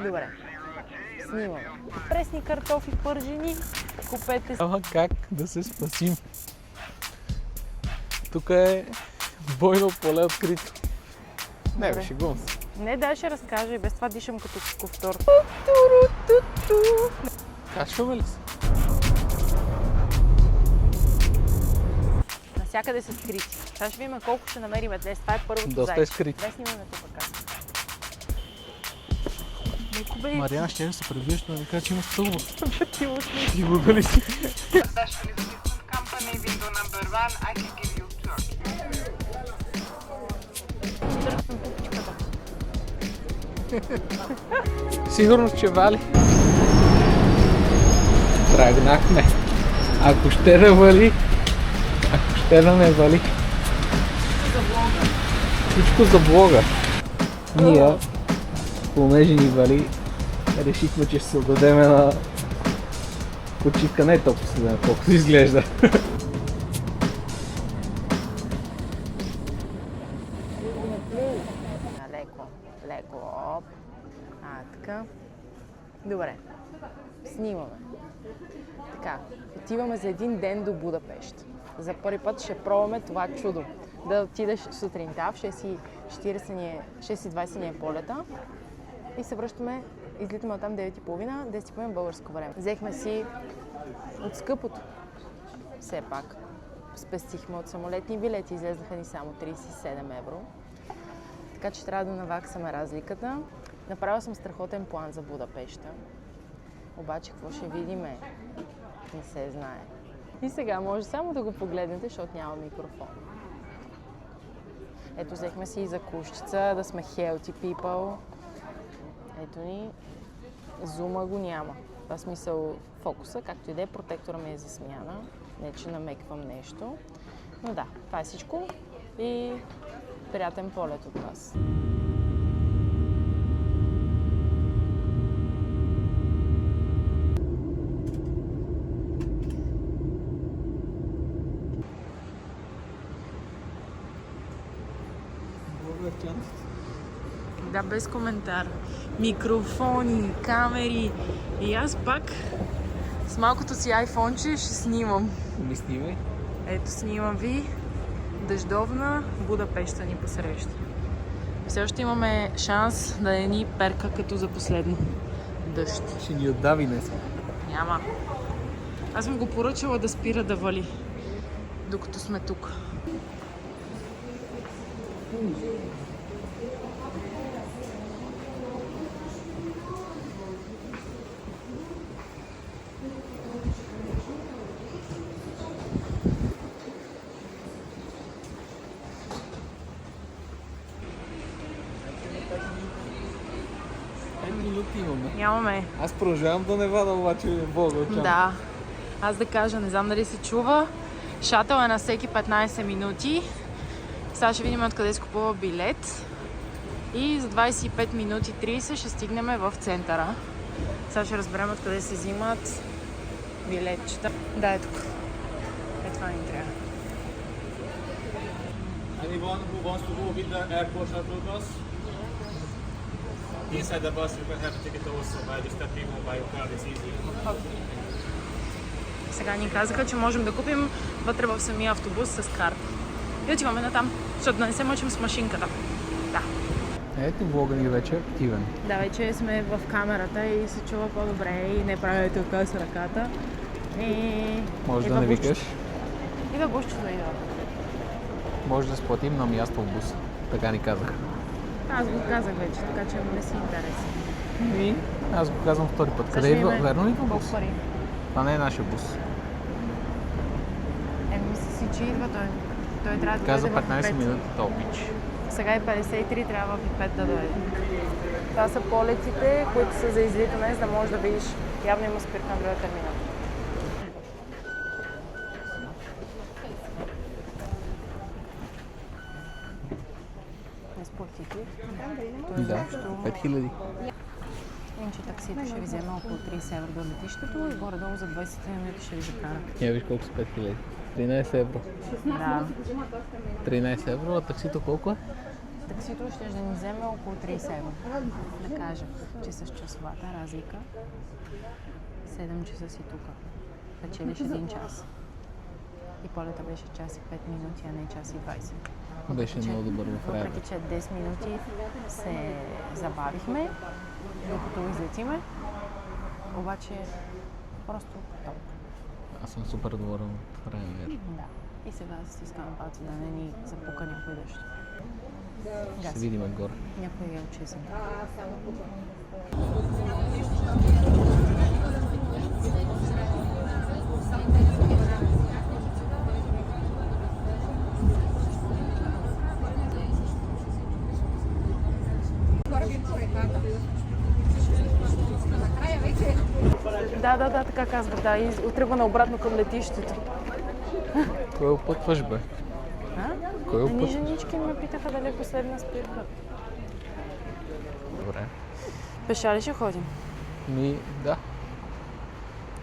Добре. Снимаме. Пресни картофи пържени. Купете. Няма как да се спасим. Тук е бойно поле открито. Не, бе, шегувам се. Не, дай ще разкажа и без това дишам като ковтор. Кашваме ли се? Навсякъде са скрити. Сега ще видим колко ще намерим днес. Това е първото Доста зайче. е скрит. Дай снимаме тук каска. Леко бе. Мариана ще се предвижда да ни каже, че има стълба. Ти лъчни. Ти луда ли си? Especially the food company window number 1, I can give you turkey. Търсим пупичката. Сигурно, че вали. Тръгнахме. Ако ще да вали, ако ще да не вали. Всичко за блога. Ние, понеже ни вали, решихме, че ще се отдадем на почивка. Не е толкова седем, колкото изглежда. Леко, леко, оп. Така. Добре. Снимаме. Така, отиваме за един ден до Будапеща. За първи път ще пробваме това чудо. Да отидеш сутринта, в 6:20 ни е полета и се връщаме, излитаме оттам 9:30, 10:30 българско време. Взехме си от скъпото. Все пак. Спестихме от самолетни билети, излезнаха ни само 37 евро. Така че трябва да наваксаме разликата. Направила съм страхотен план за Будапеща. Обаче какво ще видиме? Не се знае. И сега може само да го погледнете, защото няма микрофон. Ето, взехме си и закушчица, да сме healthy people. Ето ни, зума го няма. Това смисъл фокуса, както и да е, протектора ми е за смяна. Не, че намеквам нещо. Но да, това е всичко и приятен полет от вас. Да, без коментар. Микрофони, камери и аз пак с малкото си айфонче ще снимам. Ми снимай. Ето, снимам ви. Дъждовна Будапеща ни посреща. Все още имаме шанс да не ни перка като за последно дъжд. Ще ни отдави днес. Няма. Аз съм го поръчала да спира да вали, докато сме тук. Минути имаме. Нямаме. Аз продължавам да не вада, обаче Бога очам. Да. Аз да кажа, не знам дали се чува. Шатъл е на всеки 15 минути. Сега ще видим откъде се купува билет. И за 25 минути 30 ще стигнем в центъра. Сега ще разберем откъде се взимат билетчета. Да, е тук. Е, това ни трябва. Anyone who wants to go with the airport shuttle bus? Inside the bus you can have a ticket also by just stepping on by your card, it's easy. Сега ни казаха, че можем да купим вътре в самия автобус с карта. И отиваме натам, защото да не се мъчим с машинката. Да. Ето влога ни вече активен. Да, вече сме в камерата и се чува по-добре и не правя така с ръката. Може да не викаш. Идва бушчето, идва. Може да сплатим на място в бус. Така ни казаха. Аз го казах вече, така че не си интересен. И аз го казвам втори път. Къде идва? Верно ли идва бус? Колко пари? Това не е нашия бус. Мисля си, че идва той. Той трябва да Каза дойде в 15 5. минути толпич. Сега е 53, трябва в 5 да дойде. Това са полетите, които са за излитане, за да можеш да видиш. Явно има спирка на другия терминал. Не сплатите? Да, 5000. Иначе таксито ще ви вземе около 30 евро до летището и горе-долу за 20 минути ще ви закара. Я виж колко са 5000. 13 евро. Да. 13 евро, а таксито колко е? таксито ще да ни вземе около 30 евро. Да кажем, че с часовата разлика 7 часа си тук. Печелиш 1 час. И полета беше час и 5 минути, а не час и 20. Беше много добър в време. Въпреки, че 10 минути се забавихме, докато излетиме, обаче просто топ. Аз съм супер доволен от Ryanair. Да. И сега стискаме палци да не ни запука някой дъжд. Ще видим отгоре. Някой е очесен. Да, така казвах, да. И отръгваме обратно към летището. Кой опътваш, бе? Кой Ни опътваш? женички ме питаха дали е последна спирка. Добре. Пеша ли ще ходим? Да.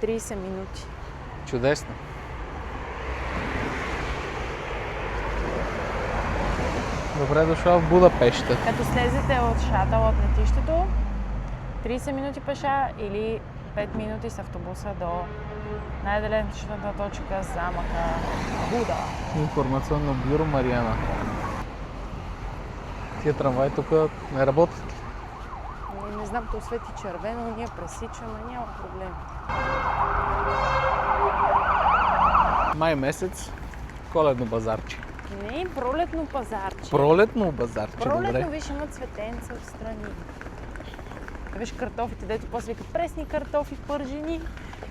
30 минути. Чудесно. Добре дошла в Будапеща. Като слезете от шатъл от летището, 30 минути пеша или 5 минути с автобуса до най-далечната точка замъка Буда. Информационно бюро Мариана. Тия трамваи тук не работят. Не знам, то свети червено, ние пресичаме, няма проблем. Май месец, коледно базарче. Не, пролетно пазарче. Пролетно базарче, Пролетно, добре. виж, има цветенца отстрани. Виж картофите, дето после вика пресни картофи пържени.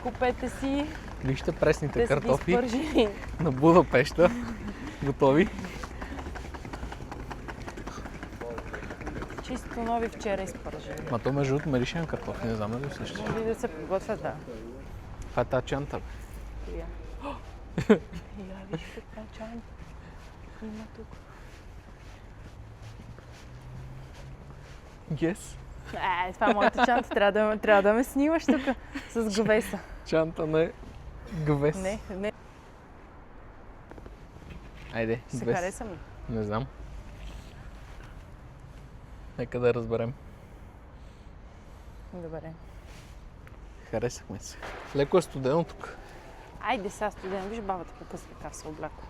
Купете си. Вижте пресните Те са ги картофи изпържени. на Будапеща. Готови. Чисто нови вчера изпържени. Ма то между другото миришен картофи, не знам дали също. Може да се подготвят, да. Това е та чанта, бе. Я. Виж каква чанта има тук. Yes. Това е моята чанта. Трябва да ме снимаш тук с говеса. Чанта на гвес. Не. Айде, Ще се гвес. хареса ми. Не знам. Нека да разберем. Добре. Харесахме се. Леко е студено тук. Айде сега студен. Виж бабата по къс ръкав се облякла.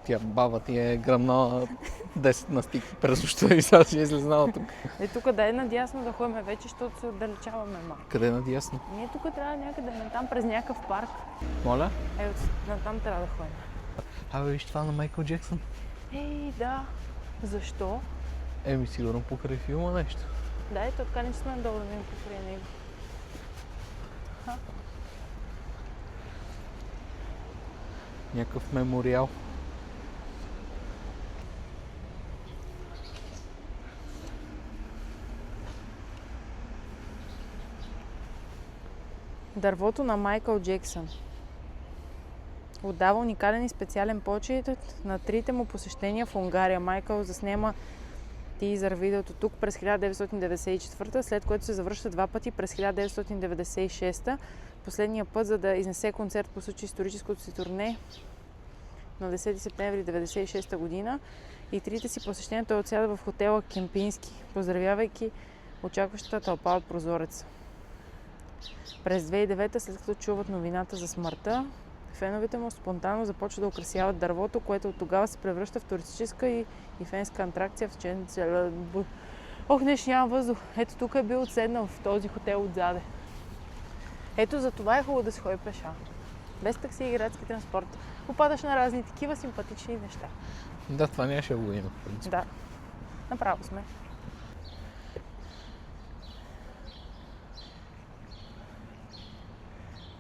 Тя баба ти е гръмнала 10 на стики през нощта и сега си е излезнала тук. Тук да е надясно да ходим вече, защото се отдалечаваме малко. Къде е надясно? Ние тук трябва някъде натам през някакъв парк. Моля? Натам трябва да ходим. Абе, виж това на Майкъл Джексън. Ей, да. Защо? Еми, сигурно покрай филма нещо. Да, ето така не сме долу да видим покрай него. Някакъв мемориал. Дървото на Майкъл Джексън. Отдава уникален и специален почет на трите му посещения в Унгария. Майкъл заснема тизър видеото тук през 1994, след което се завръща 2 пъти през 1996. Последния път, за да изнесе концерт по случай историческото си турне на 10 септември 1996 година. И трите си посещения той отсяда в хотела Кемпински, поздравявайки очакващата тълпа от прозореца. През 2009, след като чуват новината за смъртта, феновете му спонтанно започват да украсяват дървото, което от тогава се превръща в туристическа и фенска атракция в течение. Ох, днес нямам въздух. Ето тук е бил отседнал в този хотел отзаде. Ето за това е хубаво да се ходи пеша. Без такси и градски транспорт. Попадаш на разни такива симпатични неща. Да, това нямаше да го има. Да, направо сме.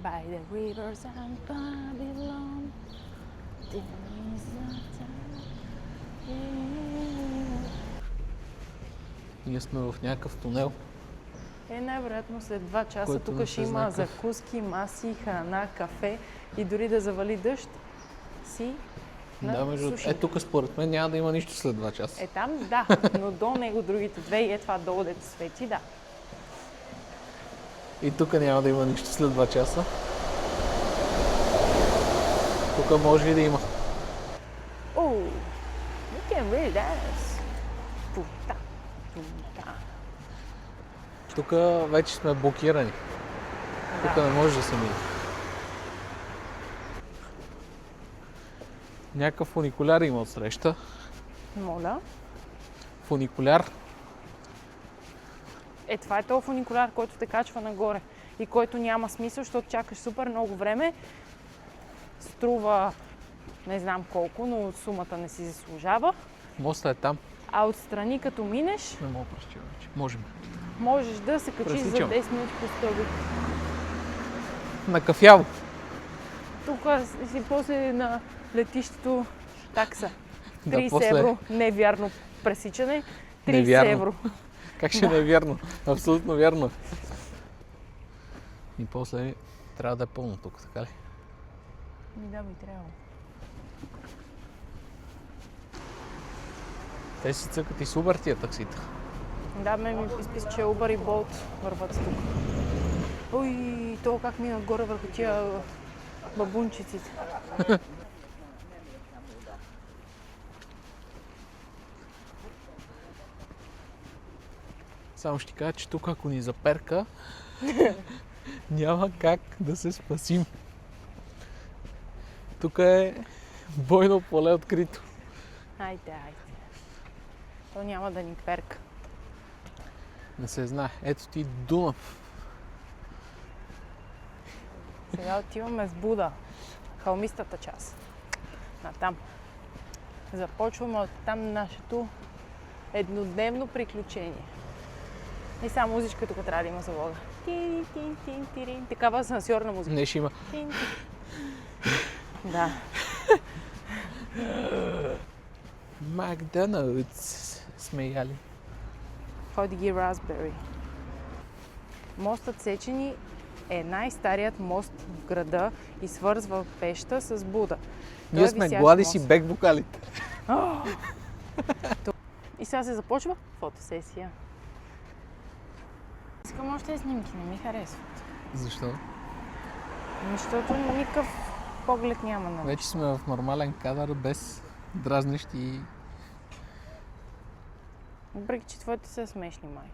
By the rivers and Babylon, there is a time. Ние сме в някакъв тунел. Най-вероятно след 2 часа Който тук не ще се има знае как. закуски, маси, храна, кафе и дори да завали дъжд си на Да, между... суши. тук според мен няма да има нищо след 2 часа. Там да, но до него другите две и това долу дето свети, да. И тук няма да има нищо след 2 часа. Тук може и да има. Oh, you can really dance. Пуф. Тук вече сме блокирани. Тук не може да се мине. Някакъв фуникуляр има отсреща. Моля. Фуникуляр. Това е този фуникуляр, който те качва нагоре и който няма смисъл, защото чакаш супер много време. Струва не знам колко, но сумата не си заслужава. Моста е там. А отстрани като минеш, Не мога пръщи вече. Можем. можеш да се качиш за 10 минути по стълби. На кафяво. Тук си после на летището такса. Да, 30 после- евро, невярно пресичане. 30 Невярно. евро. Как ще не е вярно? Абсолютно вярно. И после трябва да е пълно тук, така ли? Да, би трябвало. Те си цъкат и супер тия таксита. Да, мен ми изписа, че Uber и Bolt върват тук. Ой, то как мина горе върху тия бабунчиците. Само ще ти кажа, че тук ако ни заперка, няма как да се спасим. Тук е бойно поле открито. Айде. То няма да ни перка. Не се знае. Ето ти Дунав. Сега отиваме с Буда. Хълмистата част. Натам. Започваме от там нашето еднодневно приключение. И само музичка тук трябва да има залога. Тин. Такава асансьорна музика. Не ще има. Тин. Да. Макдоналдс сме яли. Ходиги Raspberry. Мостът Сечени е най-старият мост в града и свързва Пеща с Буда. Той Ние е сме висящ глади мост. си бек вокалите. И сега се започва фотосесия. Искам още снимки, не ми харесват. Защо? Защото никакъв поглед няма на. Вече сме в нормален кадър, без дразнещи. Въпреки, че твоите са смешни, май.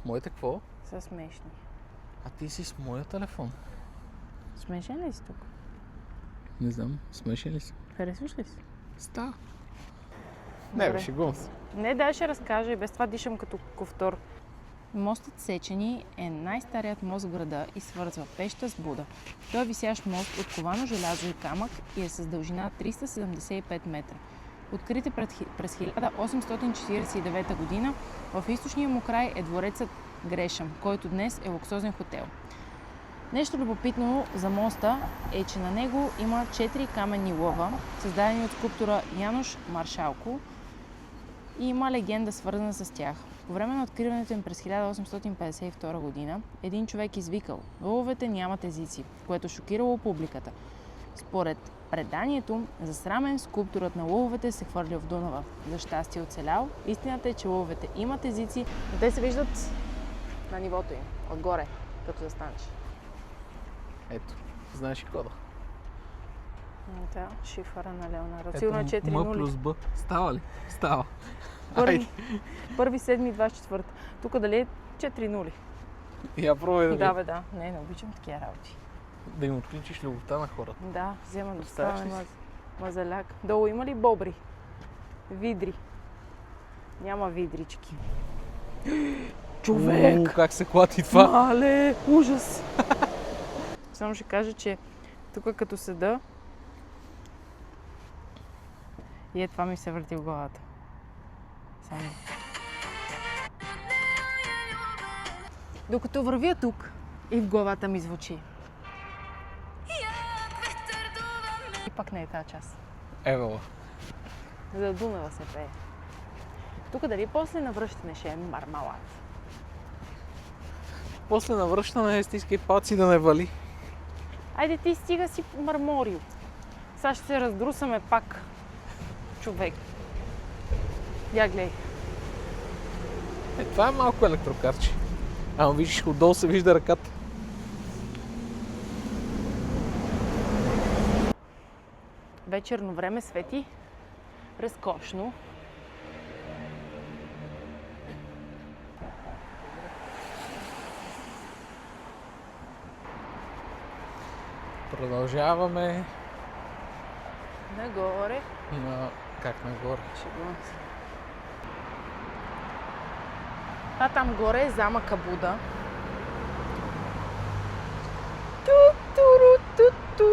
Моите какво? Са смешни. А ти си с моя телефон. Смешен ли си тук? Не знам, смешен ли си? Харесваш ли си? Става. Добре. Не, бе, шегувам се. Не, дай ще разкажа и без това дишам като ковтор. Мостът Сечени е най-старият мост в града и свързва Пеща с Буда. Той е висящ мост от ковано желязо и камък и е с дължина 375 метра. Открит е през 1849 година, в източния му край е дворецът Грешъм, който днес е луксозен хотел. Нещо любопитно за моста е, че на него има 4 каменни лъва, създадени от скулптора Януш Маршалко, и има легенда свързана с тях. По време на откриването им през 1852 година един човек извикал: "Лъвовете нямат езици", което шокирало публиката. Според преданието, засрамен скулпторът на лъвовете се хвърлял в Дунава. За щастие оцелял. Истината е, че лъвовете имат езици, но те се виждат на нивото им, отгоре, като застанеш. Ето, знаеш ли кода? Да, шифъра на Леонардо. Сигурно е 4 М нули. плюс Б. Става ли? Става. Първи, 7, 24. Тук дали е 4 нули? Я пробвай да Да, бе, да. Не обичам такива работи. Да им отключиш любовта на хората. Да, взема да Представяш ли стане си? мазаляк. Долу има ли бобри? Видри. Няма видрички. Човек! Как се клати това? Мале! Ужас! Само ще кажа, че тук като седа и това ми се върти в главата. Само. Докато вървя тук и в главата ми звучи. И пак не е тази част. Евала. За Дунава се пее. Тук дали после навръщане ще е мармалат? После навръщане стискай палци да не вали. Айде ти стига си марморил. Сега ще се раздрусаме пак. Човек. Я гледай. Това е малко електрокарче. Ама виждаш, отдолу се вижда ръката. Вечерно време свети. Разкошно. Продължаваме Нагоре. Как нагоре? Шегувам се. А там горе е замъка Буда. Ту-туру-ту-ту.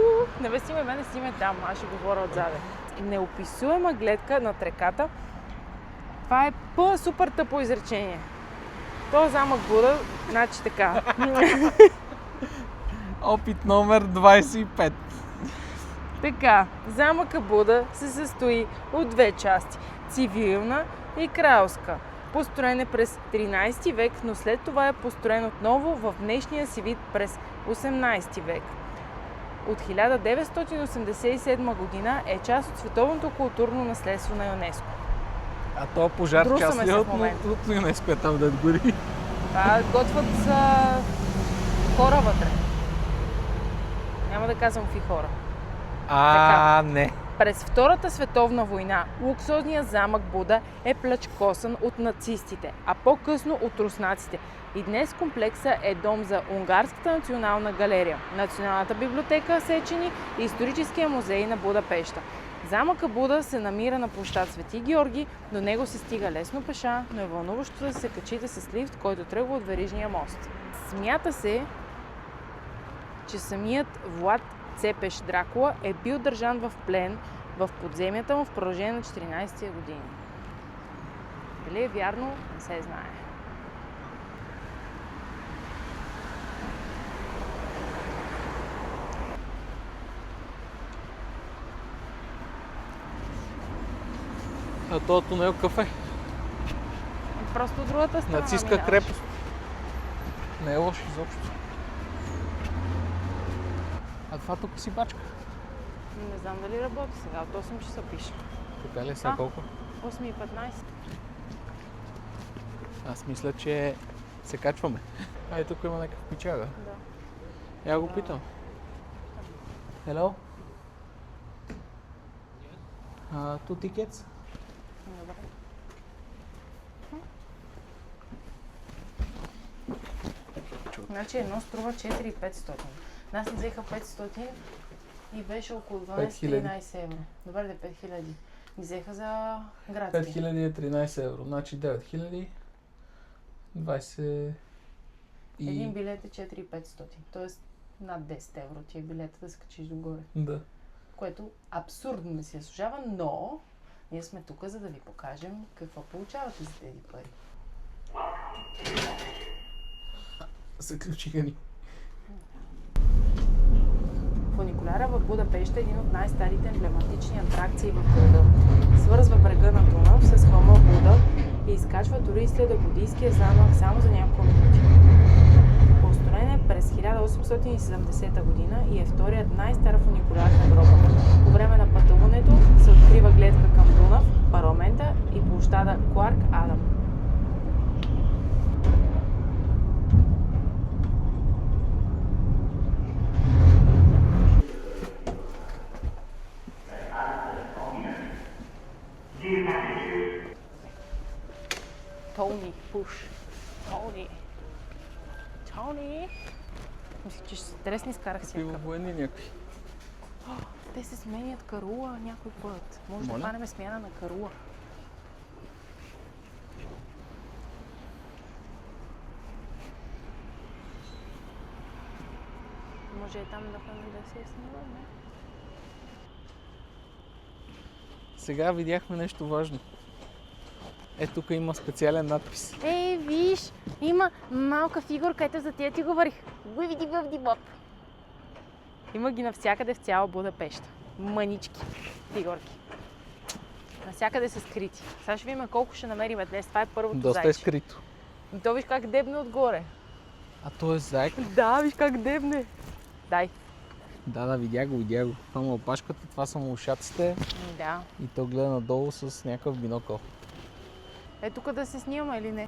Не бе, сниме мене, сниме там, аз ще говоря отзаде. Неописуема гледка над реката. Това е супер тъпо изречение. То замък Буда, значи така. Опит номер 25. Така, замъка Буда се състои от две части – цивилна и кралска. Построен е през 13 век, но след това е построен отново в днешния си вид през 18 век. От 1987 година е част от световното културно наследство на ЮНЕСКО. А то пожар Друсаме част ли се е в момента. от ЮНЕСКО е там да гори? Това готвят хора вътре. Няма да казвам какви хора. Не. През Втората световна война луксозният замък Буда е плячкосан от нацистите, а по-късно от руснаците. И днес комплекса е дом за Унгарската национална галерия, Националната библиотека Сечени и Историческия музей на Будапеща. Замъка Буда се намира на площад Свети Георги, до него се стига лесно пеша, но е вълнуващо да се качите с лифт, който тръгва от Верижния мост. Смята се, че самият Влад Цепеш Дракула е бил държан в плен в подземията му в продължение на 14 години. Дали е вярно, не се знае. А то тунел кафе. Просто от другата страна. Нацистка минаваш. крепост. Не е лошо изобщо. А това тук си бачка. Не знам дали работи сега. От 8 часа пише. Така ли сега колко? 8:15. Аз мисля, че се качваме. Ай, тук има някакъв пичага. Да. Я го питам. Hello? Two tickets? Добре. Значи едно струва 4500. Нас ни взеха 500 и беше около 12-13 евро. Добре, де 5000. Ни взеха за градски. 5000 е 13 евро, значи 9000, 20 и... Един билет е 4500, т.е. над 10 евро ти е билета да се качиш догоре. Да. Което абсурдно не си заслужава, но ние сме тук, за да ви покажем какво получавате за тези пари. Заключиха ни. Фуникуляра в Будапеща е един от най-старите емблематични атракции в града. Свързва брега на Дунав с хълма Буда и изкачва туристите до буддийския замък само за няколко минути. Построен е през 1870 година и е вторият най-стар фуникуляр в Европа. По време на пътуването се открива гледка към Дунав, парламента и площада Кларк Адам. Тони, пуш. Тони. Мисля, че ще се тресни, скарах си Пива военни някакви. Те се сменят карула някой път. Може да хванем смяна на карула. Може и там да хванем да се снимаме. Сега видяхме нещо важно. Тук има специален надпис. Ей, виж, има малка фигурка, ето за тия ти говорих. Бъвди-бъвди-бъп. Има ги навсякъде в цяла Будапеща. Мънички фигурки. Навсякъде са скрити. Сега ще видим колко ще намерим днес. Това е първото Доста зайче. е скрито. И то виж как дебне отгоре. А то е зайк? Да, виж как дебне. Дай. Да, видя го. Това му опашката, това са му ушаците. Да. И то гледа надолу с някакъв бинокъл. Тук да се снимаме или не?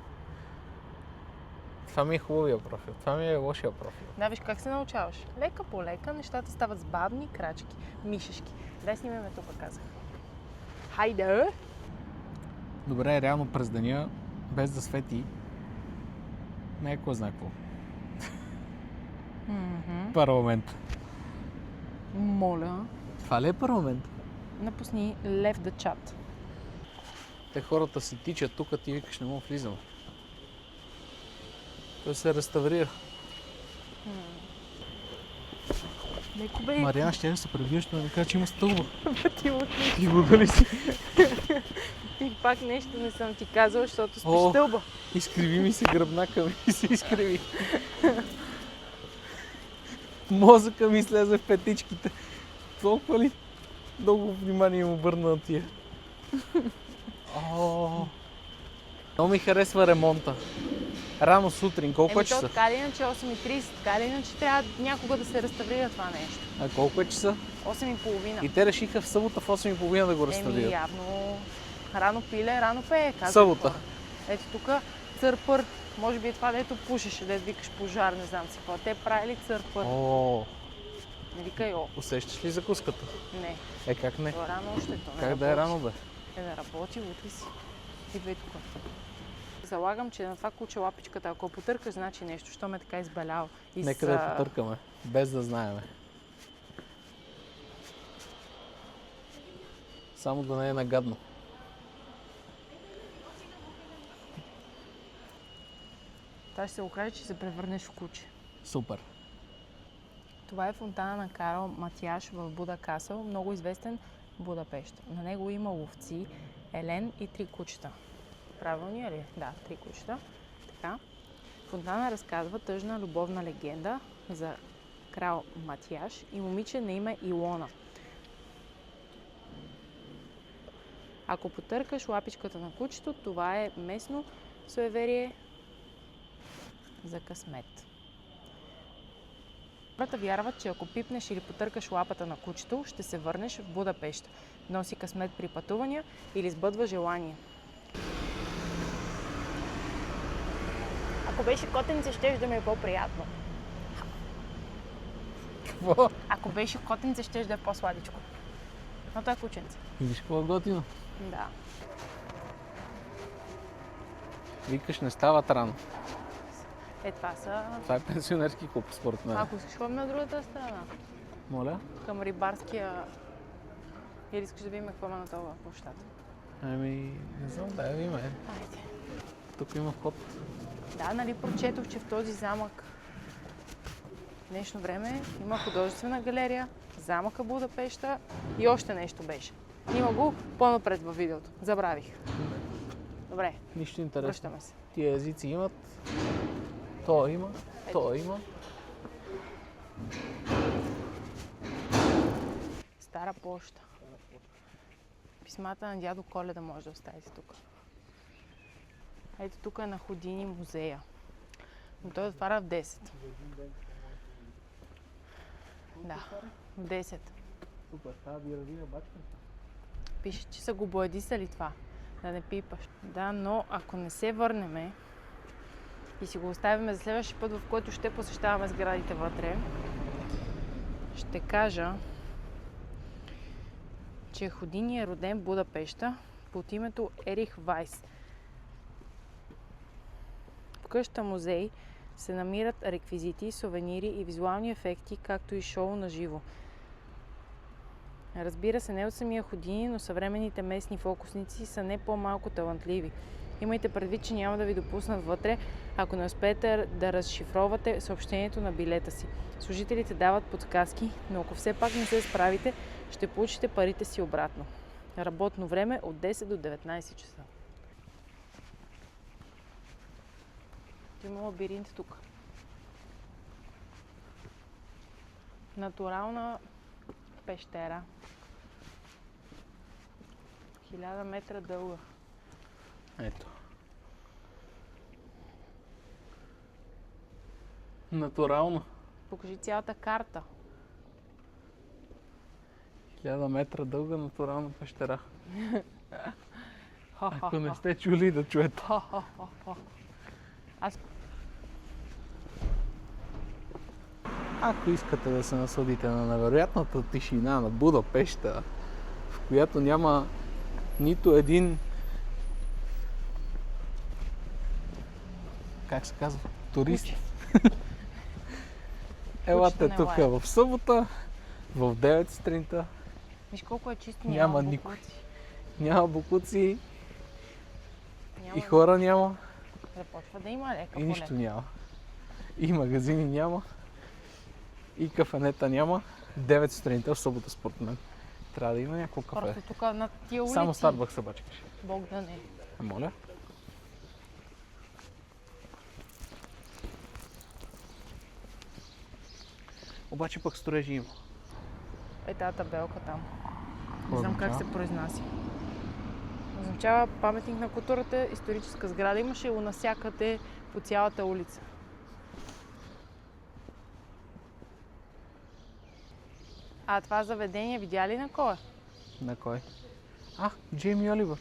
Това ми е хубавия профил, това ми е лошия профил. Да, виж как се научаваш. Лека по лека, нещата стават с бавни крачки, мишешки. Дай снимаме тук, казах. Хайде! Добре, реално през деня, без да свети, не е кой знае какво. Парламент. Моля, Това ли е парламент? напусни left the chat. Те хората си тичат тук, ти викаш не мога влизам. Той се реставрира. Леко бе, Мариана ще се пребиеш, да ми кажа, че има стълба. ти отли. Ти луда ли си? И пак нещо не съм ти казал, защото спиш О. стълба. Изкриви ми се гръбнака ми се изкриви. Мозъка ми слезе в петичките. Толкова ли много внимание им обърна на тия? О, много ми харесва ремонта. Рано сутрин, колко е То часа? така или иначе 8:30, така или иначе трябва някога да се реставрира това нещо. А колко е часа? 8:30. И те решиха в събота в 8:30 да го Еми реставрират. явно рано пиле, рано пее, казват Събота. хора. Ето тук църпър, може би е това, дето пушеше, дето викаш пожар, не знам си какво. Те правили църпър. О, Не викай о. усещаш ли закуската? Не. Е, как не? То е рано още, то не Как да е рано, бе? Не работи, утре си. Идвай тук. Залагам, че на това куче лапичката, ако потъркаш, значи нещо, що ме така избалял. Нека да я потъркаме, без да знаеме. Само да не е нагадно. Та ще се окаже, че се превърнеш в куче. Супер. Това е фонтана на Карл Матияш в Буда Касъл, много известен в Будапеща. На него има ловци, Елен и 3 кучета. Правилно ли? Да, 3 кучета. Така. Фонтана разказва тъжна любовна легенда за крал Матияш и момиче на име Илона. Ако потъркаш лапичката на кучето, това е местно суеверие за късмет. Хората вярват, че ако пипнеш или потъркаш лапата на кучето, ще се върнеш в Будапеща. Носи късмет при пътувания или сбъдва желание. Ако беше котенце, щеш да ми е по-приятно. Какво? Ако беше котенце, щеш да е по-сладичко. Но това е кученце. Виж какво готино. Да. Викаш, не стават рано. Е, това са... Това е пенсионерски клуб, според мен. Ако искаш, ходим на другата страна. Моля? Към рибарския... Или искаш да видим какво има на това площад? Ами, не знам, да я видим. Айде. Тук има вход. Да, нали прочетох, че в този замък в днешно време има художествена галерия, замъка Будапеща и още нещо беше. Има го по-напред във видеото. Забравих. Добре, Нищо интересно. връщаме се. Тия езици имат. То има. То има. Стара поща. Писмата на дядо Коледа може да оставите тук. Ето тук е на Ходини музея. Но той отваря в 10. Да, в 10. Супер, това бирария бачка. Пише, че са го боядисали това. Да не пипаш. Да, но ако не се върнеме и си го оставим за следващия път, в който ще посещаваме сградите вътре, ще кажа, че Ходини е роден в Будапеща под името Ерих Вайс. В къща музей се намират реквизити, сувенири и визуални ефекти, както и шоу на живо. Разбира се, не от самия Ходини, но съвременните местни фокусници са не по-малко талантливи. Имайте предвид, че няма да ви допуснат вътре, ако не успеете да разшифровате съобщението на билета си. Служителите дават подсказки, но ако все пак не се справите, ще получите парите си обратно. Работно време от 10 до 19 часа. Има лабиринт тук. Натурална пещера. 1000 метра дълга. Ето. Натурално. Покажи цялата карта. 1000 метра дълга натурална пещера. Ако не сте чули, да чуете. Аз Ако искате да се насладите на невероятната тишина на Будапеща, в която няма нито един, как се казва, турист. Елате не тук лая. в събота, В 9 сутринта Виж колко е чисто, Няма няма никой. боклуци. няма бокуци Няма и хора няма Започва да има лека и нищо полека. няма. И магазини няма и кафенета няма. 9 сутринта в събота според мен. Трябва да има някакво кафе. Просто тук на тия улици. Само Starbucks обаче. Бог да не. Моля. Обаче пък строежи има. Е тази табелка там. Какво Не знам как означава? се произнася. Означава паметник на културата, историческа сграда. Имаше го навсякъде по цялата улица. А това заведение видя ли на кой? На кой? Джейми Оливър.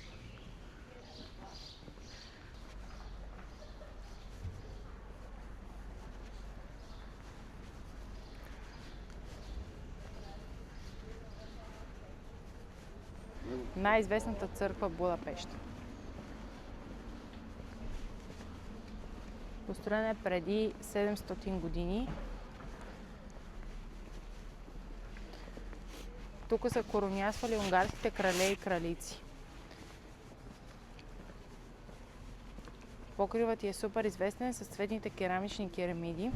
Най-известната църква в Будапеща. Построена е преди 700 години. Тук са коронясвали унгарските крале и кралици. Покривът е супер известен с цветните керамични керамиди.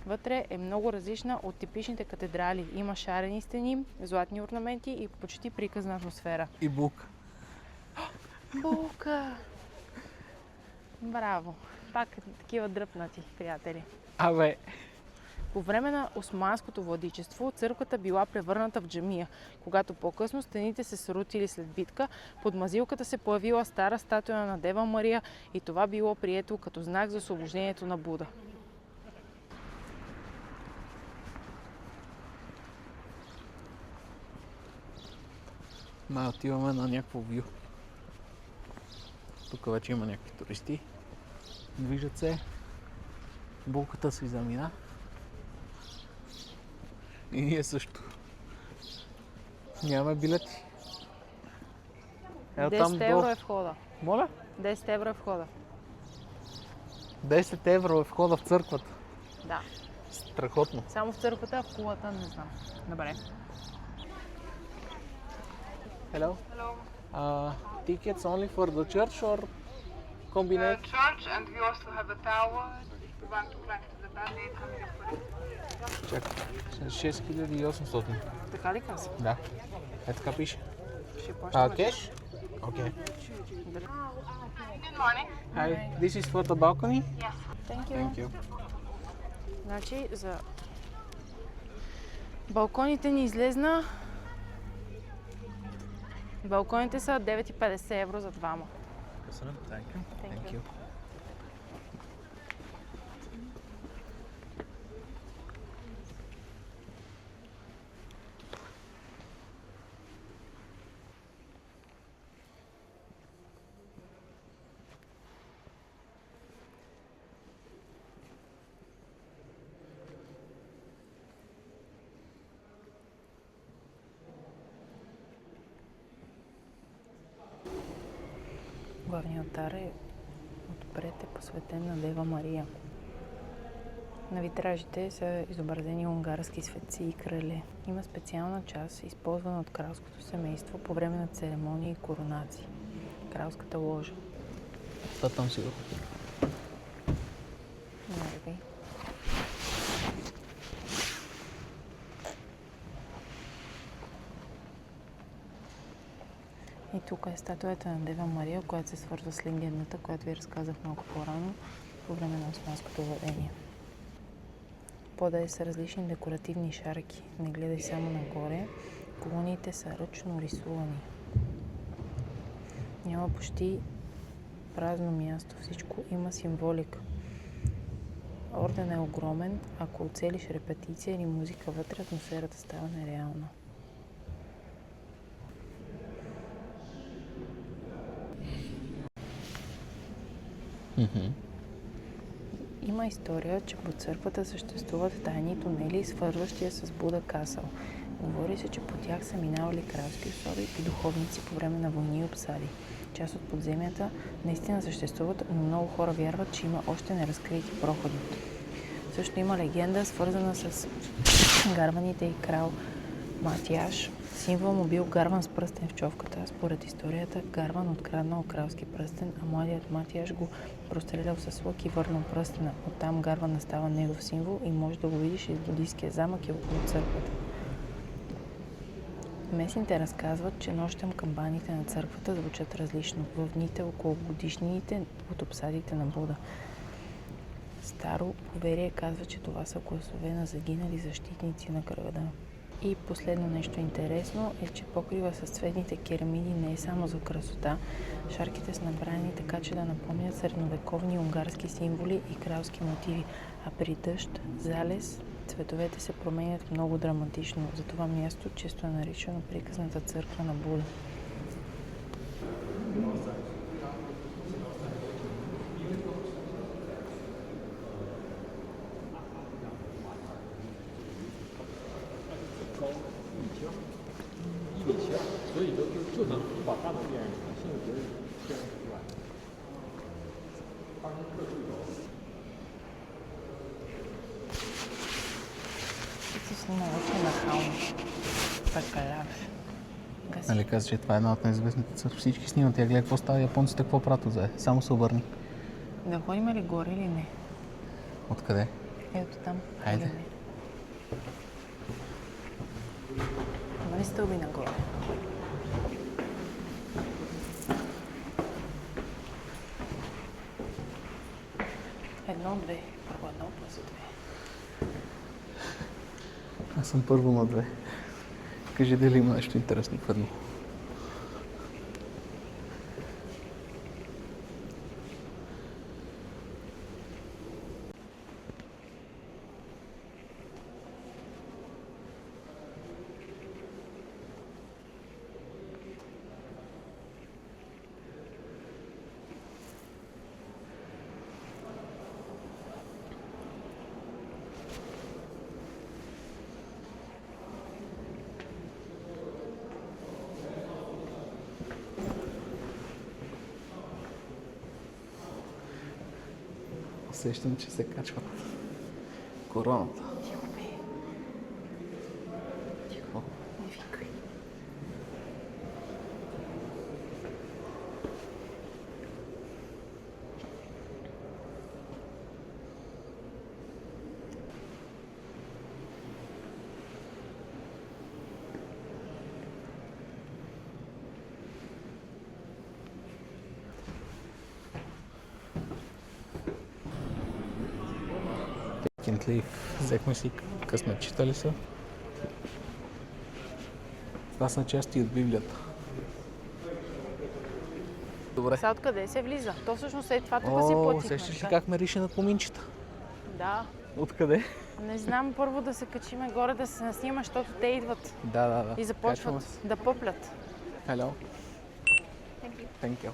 Вътре е много различна от типичните катедрали. Има шарени стени, златни орнаменти и почти приказна атмосфера. И булка. Булка! Браво! Пак такива дръпнати, приятели. Абе, По време на османското владичество църквата била превърната в джамия. Когато по-късно стените се срутили след битка, под мазилката се появила стара статуя на Дева Мария и това било прието като знак за освобождението на Буда. отиваме на някакво вю. Тук вече има някакви туристи. Движат се. Булката си замина. И ние също. Нямаме билети. 10 евро е входа. Моля? 10 евро е входа. 10 евро е входа в църквата. Да. Страхотно. Само в църквата, а в кулата не знам. Добре. Hello. Hello. Tickets only for the church or combinate? The church, and we also have a tower. We want to climb to the bandit. How many for it? Чакай. 6800. Така ли каза? Да. Е така пише. Ще плащаме. Кеш? Окей. Good morning. Hi, this is for the balcony? Yes. Thank you. Thank you. Значи за балконите ни излезна. Балконите са 9,50 евро за двама. Thank you. Главният алтар отпред е посветен на Дева Мария. На витражите са изобразени унгарски светци и крале. Има специална част, използвана от кралското семейство по време на церемонии и коронации. Кралската ложа. Та там сигурно. Може би. И тук е статуята на Дева Мария, която се свързва с легендата, която ви разказах малко по-рано по време на османското владение. Подаде са различни декоративни шарки. Не гледай само нагоре. Колониите са ръчно рисувани. Няма почти празно място. Всичко има символика. Орден е огромен. Ако оцелиш репетиция или музика вътре, атмосферата става нереална. Има история, че под църквата съществуват тайни тунели, свързващия с Буда Касъл. Говори се, че по тях са минавали кралски особи и духовници по време на войни и обсади. Част от подземията наистина съществуват, но много хора вярват, че има още неразкрити проходи. Също има легенда, свързана с гарваните и крал Матияш. Символ му бил гарван с пръстен в човката. Според историята, Гарван откраднал кралски пръстен, а младият Матияш го прострелял с лък и върнал пръстена. Оттам Гарван става негов символ и може да го видиш из буддийския замък и около църквата. Местните разказват, че нощем камбаните на църквата звучат различно в дните около годишнините от обсадите на Буда. Старо поверие казва, че това са гласове на загинали защитници на града. И последно нещо интересно е, че покрива с цветните керамиди не е само за красота. Шарките са направени така, че да напомнят средновековни унгарски символи и кралски мотиви, а при дъжд, залез, цветовете се променят много драматично. За това място често е наричано приказната църква на Буда. Ти си снимал очи на Халма. Прекаляваш. Нали каза, че това е една от неизвестните църкви. Всички снимат. Я гледай какво става, японците какво правят отзад. Само се обърни. Да ходим ли горе или не? Откъде? Ето там. Хайде. Или не? Има ли стълби нагоре? Едно-две. Първо едно, после две. Аз съм първо на две. Кажи дали има нещо интересно в едно. Усещам, че се качват короната. Тихо бе. Тихо. Не викай. Кентлив. Взехме си късна читали са. Това са части от Библията. Добре. Сега откъде се влиза? То всъщност е това, тук си О, платихме. сещаш ли така? как ме рише на коминчета? Да. Откъде? Не знам, първо да се качиме горе, да се наснима, защото те идват Да. и Качваме започват се. да поплят. Hello. Thank you.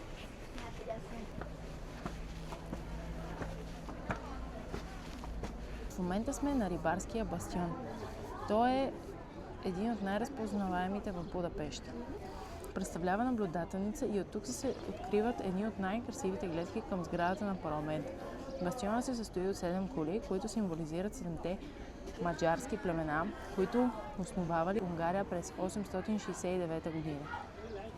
В момента сме на рибарския бастион. Той е един от най-разпознаваемите в Будапеща. Представлява наблюдателница и от тук се откриват едни от най-красивите гледки към сградата на парламента. Бастионът се състои от 7 кули, които символизират 7-те маджарски племена, които основавали Унгария през 869 година.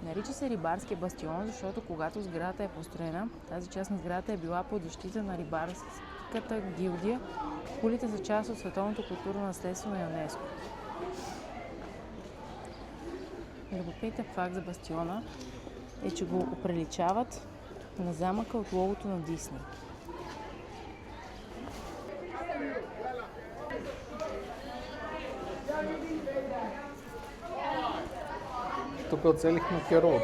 Нарича се рибарски бастион, защото когато сградата е построена, тази част на сградата е била под защита на рибарската гилдия. Кулите са част от световното културно наследство на ЮНЕСКО. Любопитен факт за бастиона е, че го оприличават на замъка от логото на Дисни. Тук оцелихме Керол.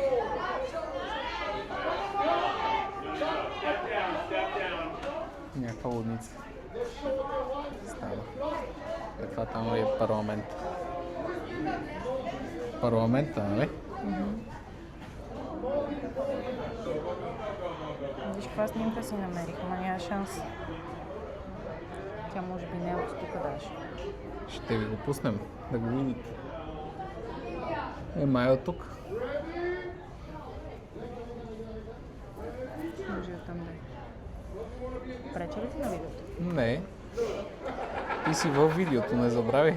Някаква лудница. Става. Това там е парламент. Парламента, нали? Виж каква снимка си намерих, ама няма шанс. Тя може би не е от тук даже. Ще ви го пуснем да го видите. Май от тук. Може и оттам да е. Пречи ли ти на видеото? Не. Ти си във видеото, не забравяй.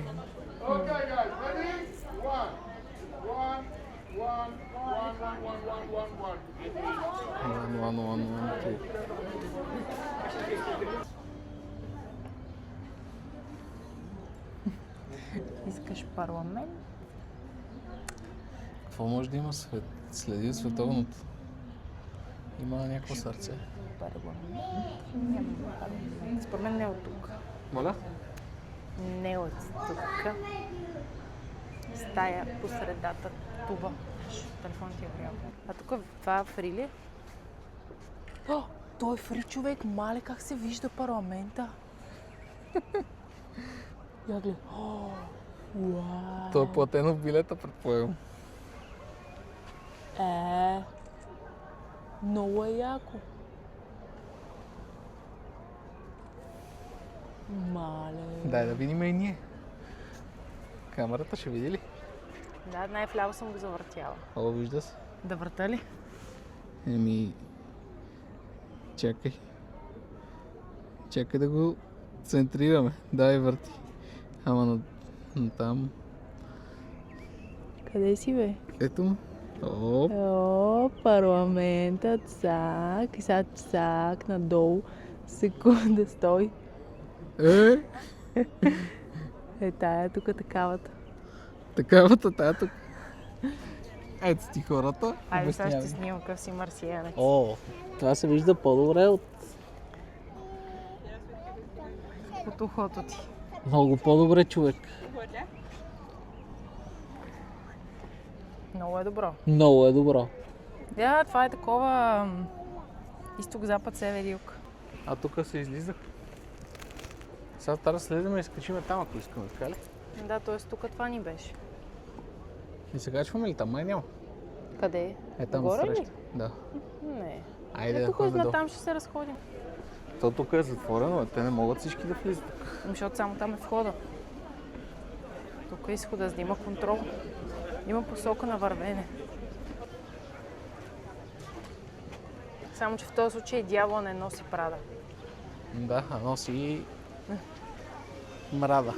0,003. Искаш парламент? Какво може да има свет? Следи световното. Има някакво сърце. Парламент? Няма парламент. Според мен не е от тук. Моля? Не е от тук. Стая по средата. Туба. Телефонът ти е горял. А тук това фри ли? О, той е фри, човек. Мале, как се вижда парламента. Я гледай. О, уау. То е платено в билета, предполагам. Много е яко. Мале. Дай да видим и ние. Камерата ще види ли? Да, най-вляво съм го завъртяла. О, вижда се. Да върта ли? Еми... Чакай. Чакай да го центрираме. Дай върти. Ама на там... Къде си, бе? Ето му. Оп. О, парламента, цак. И сега цак, надолу. Секунда, стой. Тая тук такавата. Такавата тая тук. Ето ти хората. Айде сега ще снимам къв си марсиянец. О, това се вижда по-добре от... От ухото ти. Много по-добре, човек. Много е добро. Много е добро. Да, това е такова изток-запад, север-юг. А тук се излизах. Сега трябва да слезем и скачиме там, ако искаме, така ли? Да, т.е. тук това ни беше. И се качваме ли там? Май няма. Къде е? Е там Горе отсреща. ли? Да. Не. Айде да Тук ходим долу. там ще се разходим. То тук е затворено, а те не могат всички да влизат. Защото само там е входа. Тук е изхода, за да има контрол. Има посока на вървене. Само, че в този случай дявола не носи прада. Да, а носи мрада.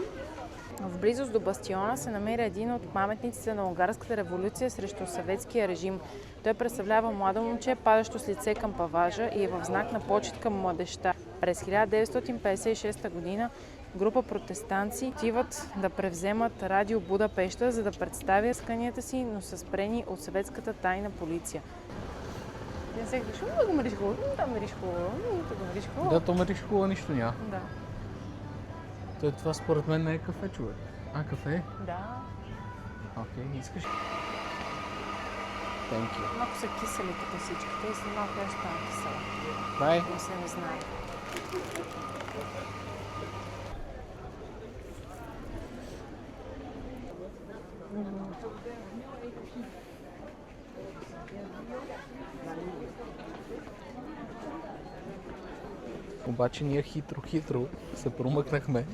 В близост до бастиона се намира един от паметниците на унгарската революция срещу съветския режим. Той представлява младо момче, падащо с лице към паважа и е в знак на почет към младежта. През 1956 година група протестанци отиват да превземат радио Будапеща, за да представят исканията си, но са спрени от съветската тайна полиция. Не се хваща, да го мериш хубаво, да мериш хубаво, да го мериш хубаво. Да, то ме рискува нищо няма. Да. Той това според мен не е кафе, човек. А, кафе е? Да. Окей, искаш? Thank you. Малко са кисели тук всичките и след малко я ще стана кисела. Бай. Но се не знае. Обаче ние хитро се промъкнахме.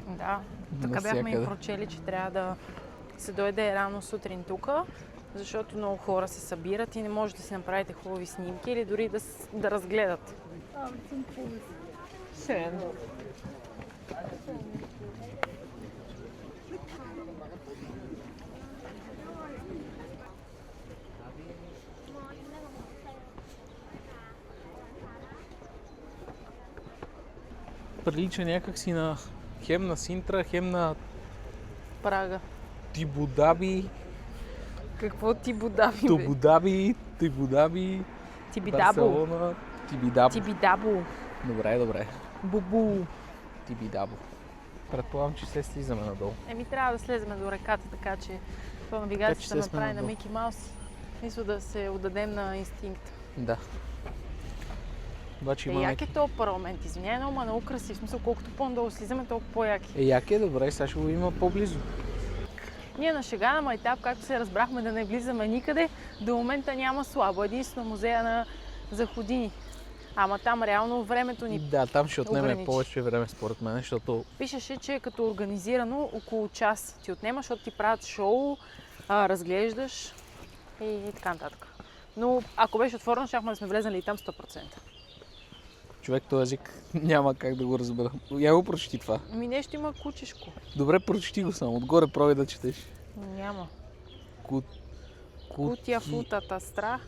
Да, така бяхме и Навсякъде. прочели, че трябва да се дойде рано сутрин тук, защото много хора се събират и не може да си направите хубави снимки или дори да разгледат. Прилича някак си на хем на Синтра, хем на Прага. Тибудаби, Какво ти будаби, бе? Тубудаби, Тибудаби, Тибидабо. Барселона, Тибидабо. Тибидабо. Добре. Бубу. Тибидабо. Предполагам, че се слизаме надолу. Трябва да слезем до реката, така че това Така че навигацията ме сме прави на надолу. Мики Маус. Мисля да се отдадем на инстинкт. Да. Обаче има Як е този парламент? Извиняй, но ма много красив. В смисъл, колкото по-надолу слизаме, толкова по-яки. Як е, добре, сега ще го има по-близо. Ние на шега на майтап, както се разбрахме да не влизаме никъде, до момента няма слабо. Единствено музея на Заходини. Ама там реално времето ни Да, там ще отнеме ограничи. повече време според мен, защото Пишеше, че е като организирано около час ти отнема, защото ти правят шоу, разглеждаш и така нататък. Но ако беше отворено, щяхме да сме влезнали и там 100%. човек този език няма как да го разбера. Я го прочети това. Нещо има кучешко. Добре, прочети го само. Отгоре пробай да четеш. Няма. Кут... Кутия футата страх.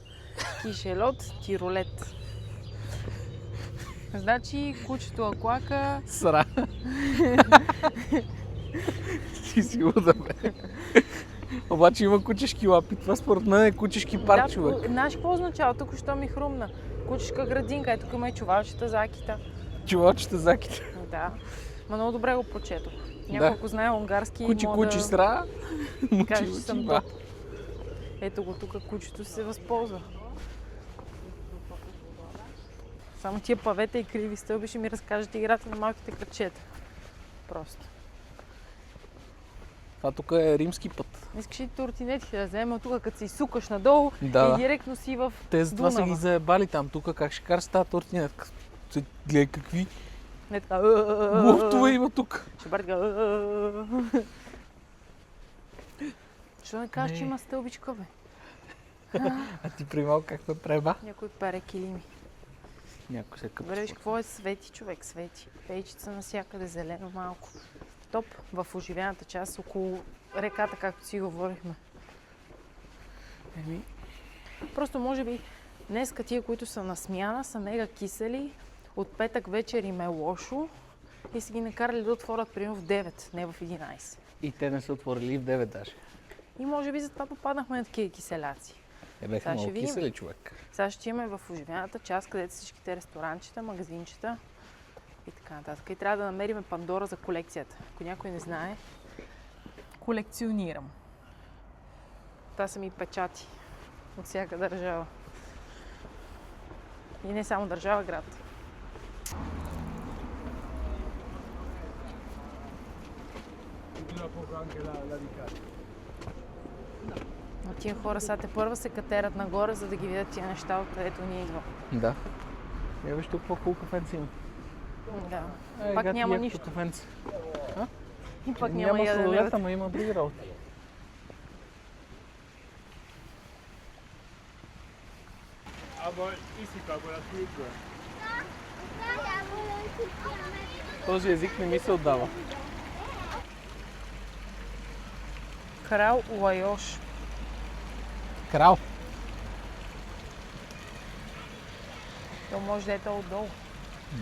Кишелот, тиролет. Значи кучето аклака... Сра. Си луда, бе. Обаче има кучешки лапи. Това според мен е кучешки парк, човек. Знаеш какво означава? Тук що ми хрумна. Кучешка градинка. Ето тук има и чувалчета, закита. Чувалчета, заките. Да. Ма много добре го прочетох. Няколко знае унгарски. Кучи сра. Кажеш, че съм топ. Ето го тук, кучето се възползва. Само тия павета и криви стълби ще ми разкажете играта на малките крачета. Просто. Това тук е римски път. Искаш и тортинетки да вземем тук, като се изсукаш надолу и директно си в Те затова са Дунава. ги заебали там. Тук как ще кара с тази тортинетка. Гледай какви Не така. луфтове има тук. Ще бъде така. Защо не кажеш, че има стълбичка, бе? А ти преди малко как ме преба? Някой пере килими. Някой се къпва. Добре, виж какво е свети, човек, свети. Пейчица навсякъде, зелено малко. Топ в оживената част, около реката, както си говорихме. Просто може би днеска тия, които са на смяна, са мега кисели. От петък вечер им е лошо и са ги накарали да отворят примерно в 9, не в 11. И те не са отворили в 9 даже. И може би затова попаднахме на такива киселяци. Беха Сега ще много видим. кисели, човек. Сега ще имаме в оживената част, където са всичките ресторанчета, магазинчета и така нататък. И трябва да намерим Пандора за колекцията. Ако някой не знае, колекционирам. Това са ми печати от всяка държава. И не само държава, град. Но тия хора сега те първа се катерят нагоре, за да ги видят тия неща, откъдето ние идваме. Да. Виж тук по-хубаво кафенце има. Да. Пак няма нищо. Кафенце. И пак Няма няма ядене. сладолет, ама има други работи. Aber ist nicht, aber das ist gut. Този език не ми се отдава. Крал Лайош. Крал. То може да е то отдолу.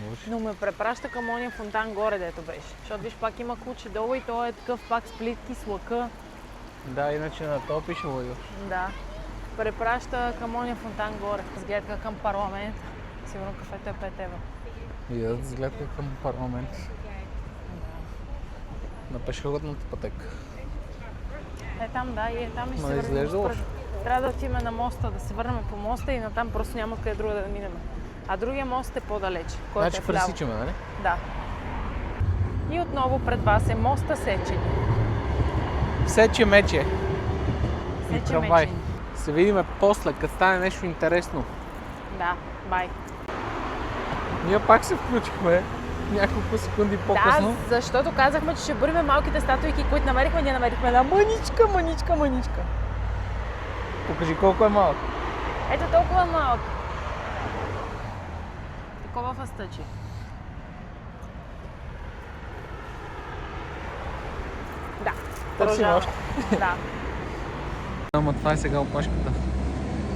Може. Но ме препраща към ония фонтан горе, дето беше. Защото виж, пак има куче долу и то е такъв пак с плитки, с лъка. Да, иначе на то пише Лайош. Да. Препраща към ония фонтан горе. С гледка към парламент. Сигурно кафето е 5 евро. И да взгледка към парламент. На пешеходната пътека. Е там, да, и е там и ще Но се върнем. изглежда лошо. Трябва да отидем на моста, да се върнем по моста и натам просто няма къде друга да минем. А другия мост е по-далеч, който Значи е вляво. пресичаме, нали? Да. И отново пред вас е моста Сечени. Сече мече. Сече Трамвай. Мечени. Се видиме после, като стане нещо интересно. Да, бай. Ние пак се включихме няколко секунди по-късно. Да, защото казахме, че ще бървим малките статуйки, които намерихме. Ние намерихме една мъничка. Покажи колко е малък. Ето толкова малък. Такова фъстъче. Да. Търсим продължаваме. още. Да. Ама това е сега опашката.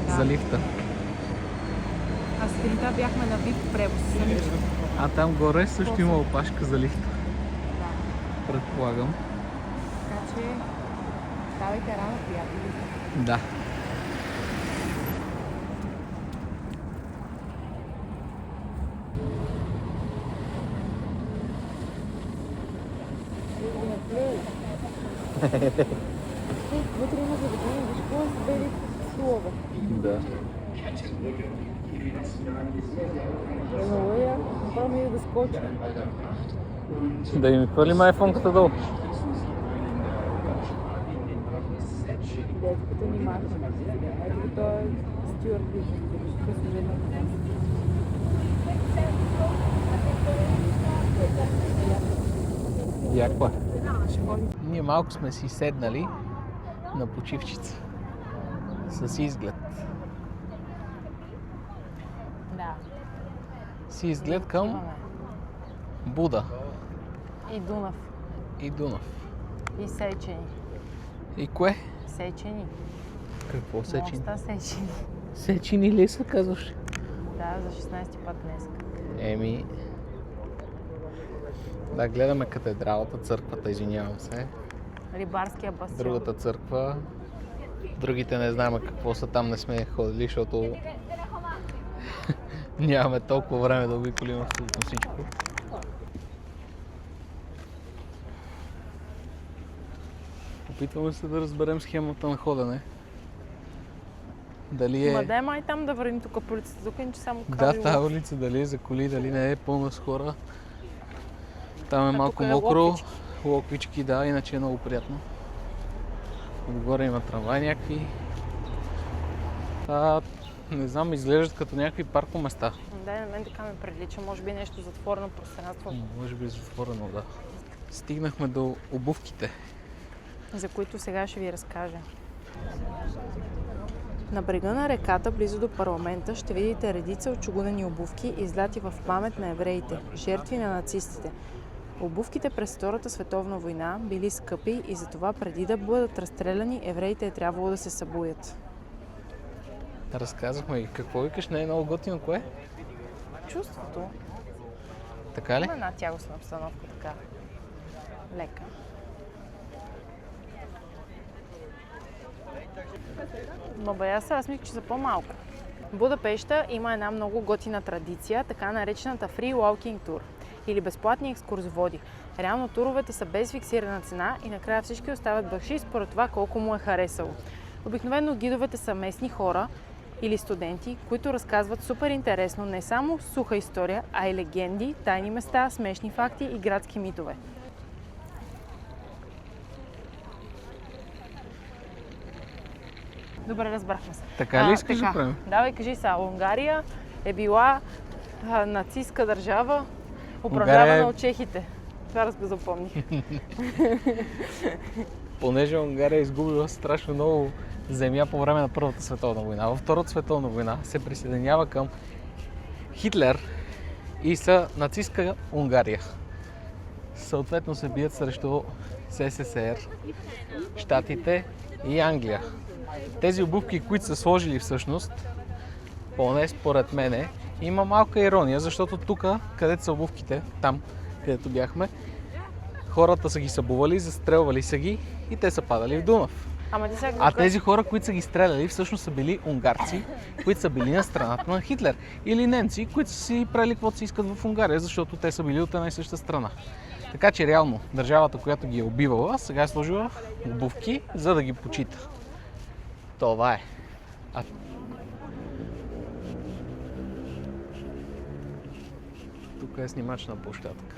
За лифта. А сутринта бяхме на VIP превоз. А там горе също има опашка за лифта. Да. Предполагам. Така че ставайте рано, приятели. Да. Вътре има заведение, виж какво е с бели слова. Да. Много е яко. Направо ми да скочи. Да им хвърлим айфонката долу. Детката ни махна. Ето го той е стюарт. Яко е. Ние малко сме си седнали на почивчица. С изглед. Да. С изглед към Буда И Дунав. и Дунав. И Сечени. И кое? Сечени. Какво Сечени? Моста Сечени. Сечини ли са, казваш? Да, за 16 път днес. Еми... Да, гледаме катедралата, църквата, извинявам се. Рибарския бастион. Другата църква. Другите не знаем какво са, там не сме ходили, защото нямаме толкова време да обиколим абсолютно всичко. Опитваме се да разберем схемата на ходене. Дали Ма е... дай май там да вървим тук по улицата, тук иначе само Да, кабело. тази улица дали е за коли, дали не е пълна с хора. Там е малко тук е мокро. локвички. Локвички, да, иначе е много приятно. Отгоре има трамвай някакви. Не знам, изглеждат като някакви паркоместа. Да, на мен така ме прилича, може би нещо затворено пространство, Може би е затворено, да. Стигнахме до обувките. за които сега ще ви разкажа. На брега на реката, близо до парламента, ще видите редица от чугунени обувки, излати в памет на евреите, жертви на нацистите. Обувките през Втората световна война били скъпи и затова преди да бъдат разстреляни, евреите е трябвало да се събудят. Разказахме ги. Какво викаш? Не е много готино, кое? Чувството. Така ли? Има една тягостна обстановка, така. Лека. Бабаяса, аз мисля, че са по-малко. В Будапеща има една много готина традиция, така наречената Free Walking Tour или безплатни екскурзоводи. Реално туровете са без фиксирана цена и накрая всички остават бакшиш според това колко му е харесало. Обикновено гидовете са местни хора или студенти, които разказват супер интересно не само суха история, а и легенди, тайни места, смешни факти и градски митове. Добре, разбрахме се. Така ли искаш да правим? Давай, кажи сега. Унгария е била нацистска държава, управлявана от чехите. Това запомних. Понеже Унгария е изгубила страшно много земя по време на Първата световна война. Във Втората световна война се присъединява към Хитлер и са нацистска Унгария. Съответно се бият срещу СССР, Щатите и Англия. Тези обувки, които са сложили всъщност, поне според мене, има малка ирония, защото тук, където са обувките, там, където бяхме, хората са ги събували, застрелвали са ги и те са падали в Дунав. А тези хора, които са ги стреляли, всъщност са били унгарци, които са били на страната на Хитлер. Или немци, които са си правили каквото си искат в Унгария, защото те са били от една и съща страна. Така че реално държавата, която ги е убивала, сега е сложила обувки, за да ги почита. Това е. Тук е снимачна площадка.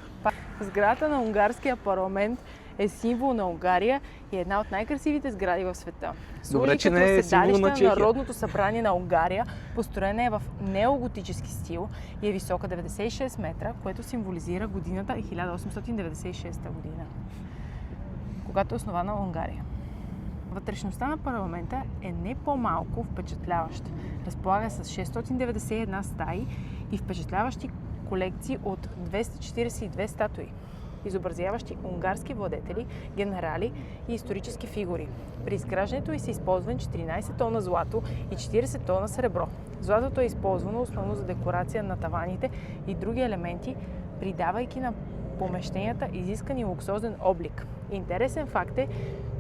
Сградата на унгарския парламент е символ на Унгария и е една от най-красивите сгради в света. Добре, че Служи не е като символ на седалище Чехия. Народното събрание на Унгария, построена е в неоготически стил и е висока 96 метра, което символизира годината 1896 година, когато е основана Унгария. Вътрешността на парламента е не по-малко впечатляваща. Разполага с 691 стаи и впечатляващи колекции от 242 статуи, изобразяващи унгарски владетели, генерали и исторически фигури. При изграждането й са използвани 14 тона злато и 40 тона сребро. Златото е използвано основно за декорация на таваните и други елементи, придавайки на помещенията изискан и луксозен облик. Интересен факт е,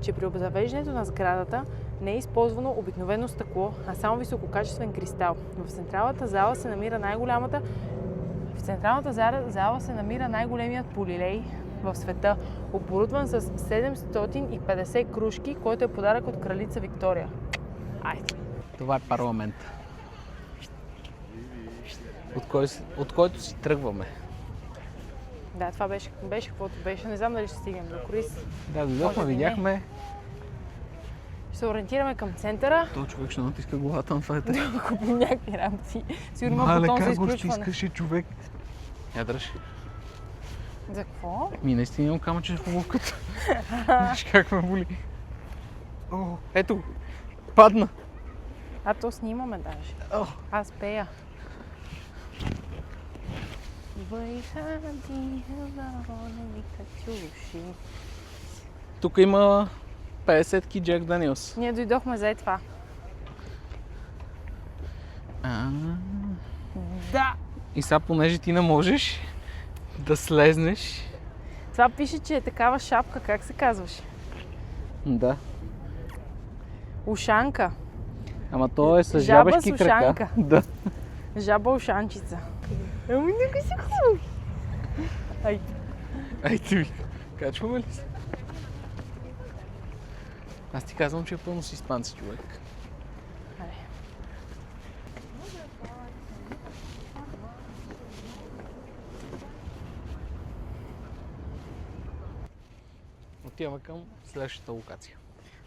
че при обзавеждането на сградата не е използвано обикновено стъкло, а само висококачествен кристал. В централната зала се намира най-големият полилей в света, оборудван с 750 кружки, който е подарък от кралица Виктория. Айде! Това е парламент. От който си тръгваме. Да, това беше каквото беше. Не знам дали ще стигнем до Корис. Да, дойдохме, видяхме. Ще се ориентираме към центъра. То човек ще натиска главата на това. Да купим някакви рамци. Сигурно има бутон за изключване. Мале, как го ще искаше човек? Я дръж. За какво? Наистина имам камъче в обувката. Виж как ме боли. О, ето го. Падна. А то снимаме даже. Аз пея. Тук има 50-ки Джек Даниелс. Ние дойдохме за това. Да! И сега, понеже ти не можеш да слезнеш. Това пише, че е такава шапка, как се казваше? Да. Ушанка. Ама то е с Жаба жабешки с крака. ушанка. Да. Жаба ушанчица. Ами нека си хубаво. Ай, Ай ти ви, качваме ли се? Аз ти казвам, че е пълно с испанци, човек. айде. Отиваме към следващата локация.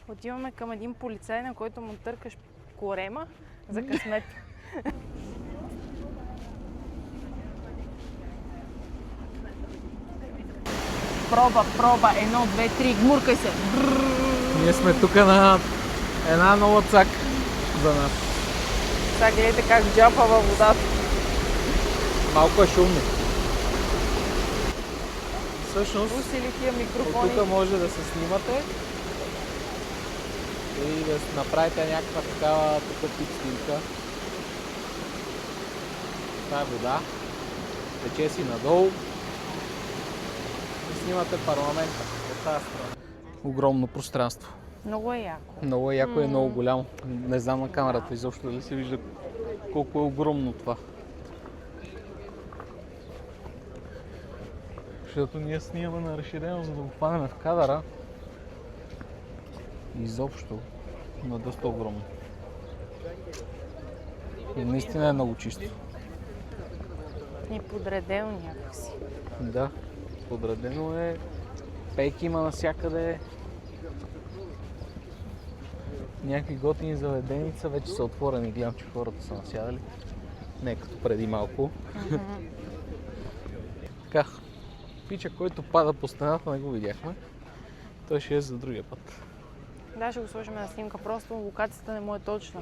Отиваме към един полицай, на който му търкаш корема за късмет. Проба, 1, 2, 3, гмуркай се! Ние сме тук на една нова цак за нас. Сега гледайте как джапа във водата. Малко е шумно. Всъщност, Усили тия от микрофони. тук може да се снимате и да направите някаква такава тук тип снимка. Това е вода. Тече си надолу. И снимате парламента от тази страна. Огромно пространство. Много е яко. Много е яко и е много голямо. Не знам на камерата изобщо дали се вижда колко е огромно това. Защото ние снимаме на разширено, за да го хванем в кадъра. Изобщо, но доста огромно. И наистина е много чисто. И подредено някакси. Да, подредено е. Пейки има навсякъде. Някакви готини заведеница вече са отворени. Гледам, че хората са насядали. Не като преди малко. Така, пича, който пада по стената, не го видяхме. Той ще е за другия път. Да, ще го сложим на снимка, просто локацията не му е точна.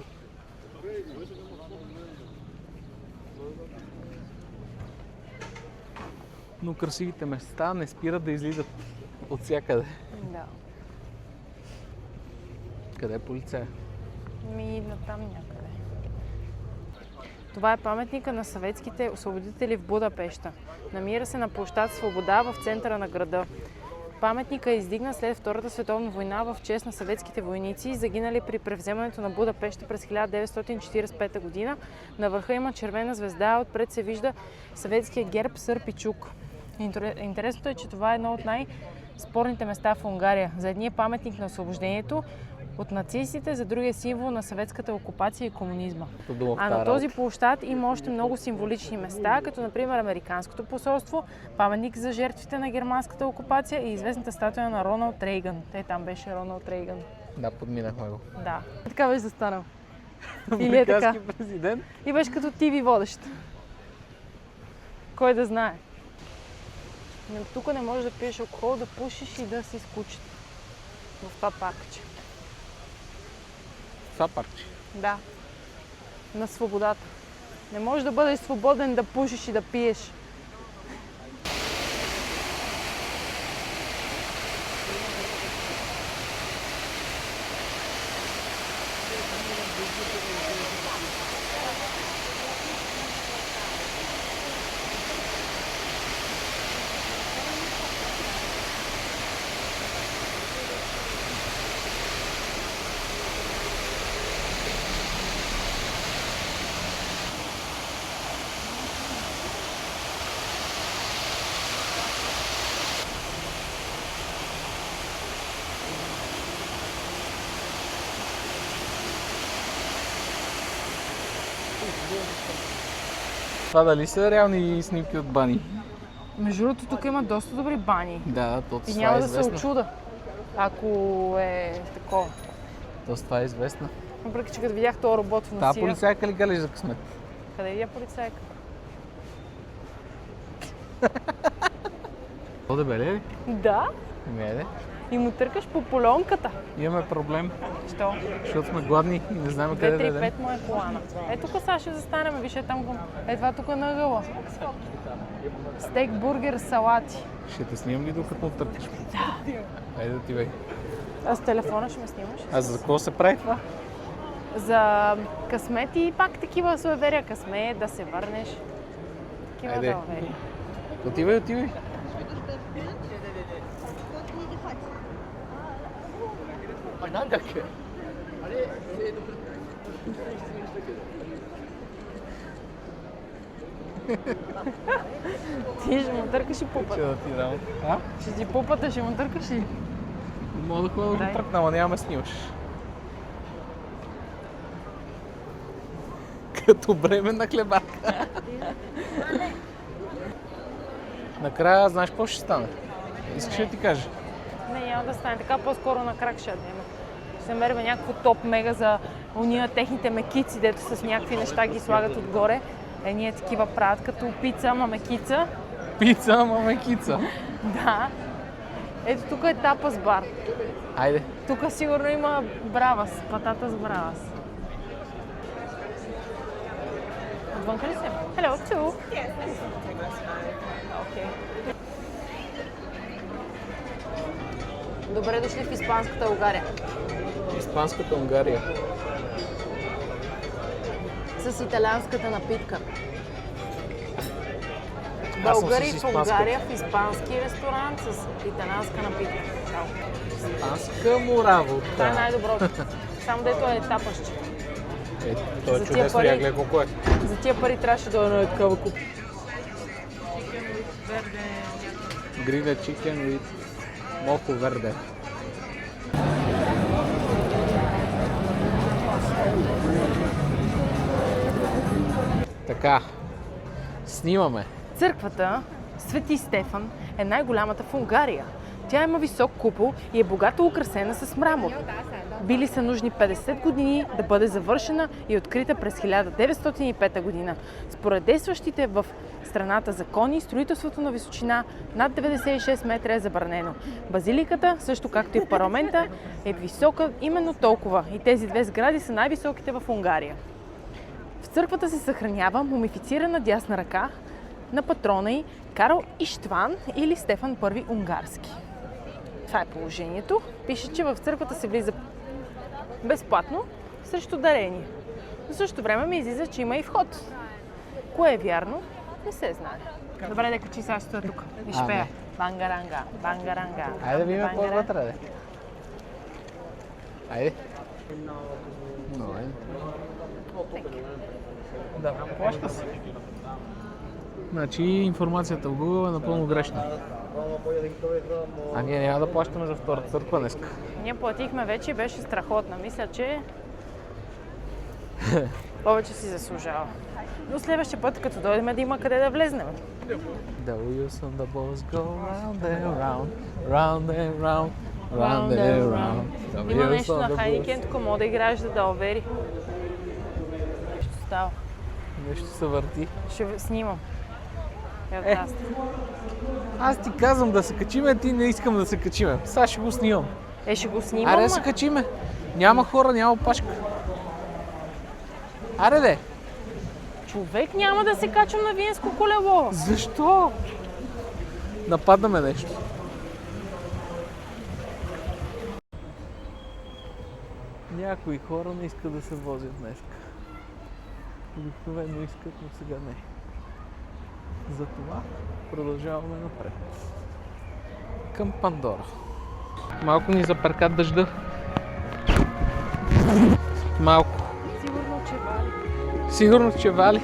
Но красивите места не спират да излизат от всякъде. Да. Къде е полицая? На там някъде. Това е паметника на съветските освободители в Будапеща. Намира се на площад Свобода в центъра на града. Паметникът е издигнат след Втората световна война в чест на съветските войници, загинали при превземането на Будапеща през 1945 година. На върха има червена звезда, а отпред се вижда съветския герб сърп и чук. Интересното е, че това е едно от най-спорните места в Унгария. За едния паметник на освобождението от нацистите, за другия символ на съветската окупация и комунизма. А на този площад има още много символични места, като например Американското посолство, паметник за жертвите на германската окупация и известната статуя на Роналд Рейган. Там беше Роналд Рейган. Да, подминахме го. Да. Така беше застанал. Или е така. Американски президент. И беше като ТВ водещ. Кой да знае. Но тук не можеш да пиеш алкохол, да пушиш и да си скучиш в това паркче. Това парче. Да. На свободата. Не можеш да бъдеш свободен да пушиш и да пиеш. Това дали са реални снимки от бани? Между другото, тук има доста добри бани. Да, то И това няма е да се известно. очуда, ако е такова. То това е известно. Въпреки, че като видях този робот в Та носия... полицайка ли галиш за късмет? Къде видя полицайка? То дебеле ли? Да. Еде. И му търкаш по полонката. Имаме проблем, Що? защото сме гладни и не знаем къде да ядем. 2-3-5 му е колана. Тук сега ще застанем, виж там го. Това тук на ъгъла. Стейк, бургер, салати. Ще те снимам ли докато търкаш? Да. Айде да ти бе. А с телефона ще ме снимаш? А за какво се прави това? за късмет и пак такива суеверия. Късмет, да се върнеш. Такива Айде. далавери. Отивай. Ти ще му търкаш и пупата. Ще да ти дам. А? Ще ти пупата, ще му търкаш и... Мога да ходя да Дай. го тръкна, ама няма ме снимаш. Като бременна хлебарка. Накрая, знаеш какво ще стане? Искаш да ти кажа? Не, няма да стане така, по-скоро на крак ще днем. Ще се мерва някакво топ мега за уния техните мекици, дето с някакви неща ги слагат отгоре. Ние такива правят като пица, ама мекица. Пица, ама мекица. Да. Ето тук е тапас бар. Айде. Тук сигурно има бравас, патата с бравас. Отвънка ли се? Hello, too. Окей. Добре дошли в испанската Унгария. Испанската Унгария. С италианската напитка. Аз съм Българи с в испанската. Унгария в испански ресторант с италианска напитка. Чао. Испанска му работа. Това е най-доброто. Само дето е тапащи. Ето, той За е тия чудесно, пари. я гледай колко е. За тия пари трябваше да е такава куп. Grilled chicken with mojo verde. Така, снимаме. Църквата Свети Стефан е най-голямата в Унгария. Тя има висок купол и е богато украсена с мрамор. Били са нужни 50 години да бъде завършена и открита през 1905 година. Според действащите в страната закони, строителството на височина над 96 метра е забранено. Базиликата, също както и парламента, е висока именно толкова и тези две сгради са най-високите в Унгария. В църквата се съхранява мумифицирана дясна ръка на патрона й Карл Иштван или Стефан I Унгарски. Това е положението. Пише, че в църквата се влиза безплатно срещу дарение. В същото време ми излиза, че има и вход. Кое е вярно? Не се знае. Добре, да качи сега стоя тук и ще пея. Бангаранга, бангаранга. Айде да видим какво е бангаранга. вътре, де. Айде. Добре. Да, плаща се. Значи информацията в Google е напълно грешна. А ние няма да плащаме за втората църква днеска. Ние платихме вече и беше страхотна. Мисля, че повече си заслужава. Но следващия път, като дойдем, да има къде да влезнем. The wheels on the bus go round and round, round and round, round and round. The Има wheels нещо on на the Хайникен, bus. тук мога да играеш за далавери. Нещо става. Нещо се върти. Ще снимам. Ето аз. Аз ти казвам да се качиме, ти не искам да се качиме. Сега ще го снимам. Ще го снимам. Аре да се качиме. Няма хора, няма опашка. Аре де. Човек, няма да се качвам на виенско колело. Защо? Нападаме нещо. Някои хора не искат да се возят днес. Обикновено искат, но сега не. Затова продължаваме напред. Към Пандора. Малко ни заперка дъжда. Малко. Сигурно, че вали. Сигурно, че вали.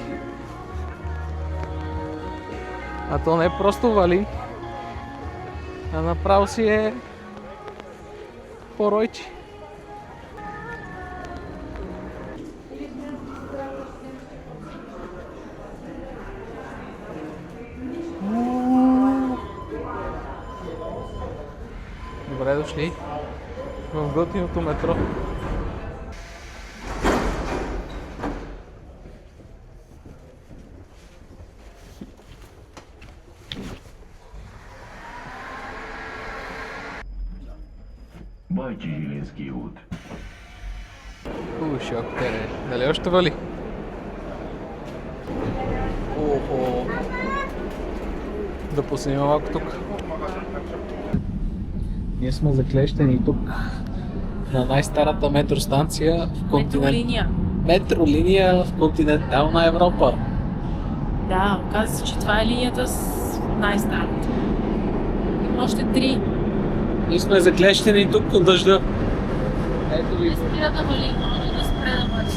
А то не е просто вали, а направо си е поройче. Добре дошли в готиното метро. Бойче Жилински ут. Шок, тере. Дали още вали? Охо. Да поснимам малко тук. Ние сме заклещени тук на най-старата метростанция в Метролиния. Метролиния в континентална Европа. Да, оказва се, че това е линията с най-старата. Има още 3. Ние сме заклещени тук от дъжда. Ето ви. Спира да вали, може да спре да вали.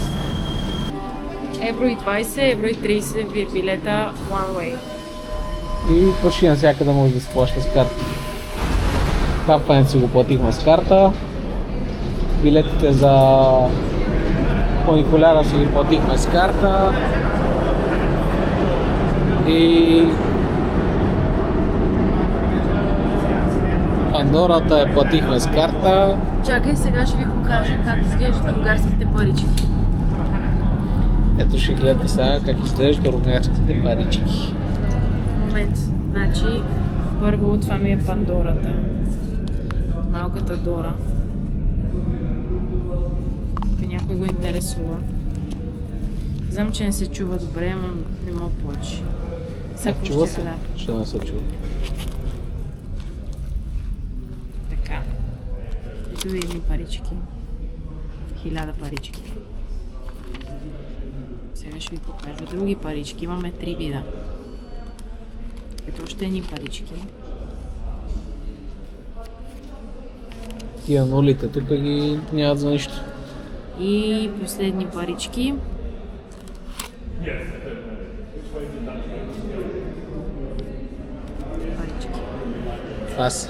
Евро и 20, евро и 30 ви билета one way. И почти навсякъде може да се плаща с карта. Капането си го платихме с карта. Билетите за фуникуляра си ги платихме с карта. И Пандората я платихме с карта. Чакай, сега ще ви покажа как изглеждат унгарските парички. Ето ще гледате сега как изглеждат унгарските парички. Момент. Значи, първо това ми е Пандората. Малката Дора. Ако някой го интересува. Знам, че не се чува добре, но не мога повече. Всяко Чува ще се? да. Ще не се чува. Така. Ето ви едни парички. 1000 парички. Сега ще ви покажа други парички. Имаме 3 вида. Ето още едни парички. Тия нулите тук ги нямат за нищо. И последни парички. Парички. Това са.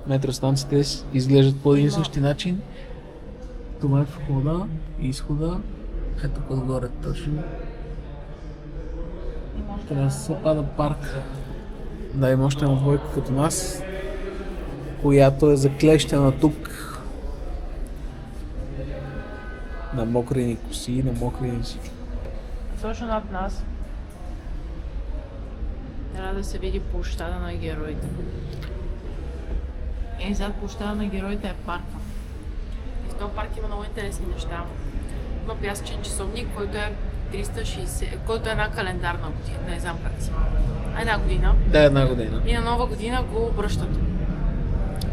Метростанциите изглеждат по един и същи начин. Това е входа и изхода. Ето отгоре точно. Трябва да се пада парк. Да, има още една двойка като нас, която е заклещена тук. На мокри ни коси, на мокри ни всичко. Точно над нас трябва да се види площада на героите. И зад площада на героите е парка. И в този парк има много интересни неща. Има пясъчен часовник, който е 360, който е една календарна година, не знам как си. Една година. Да, една година. И на нова година го обръщат.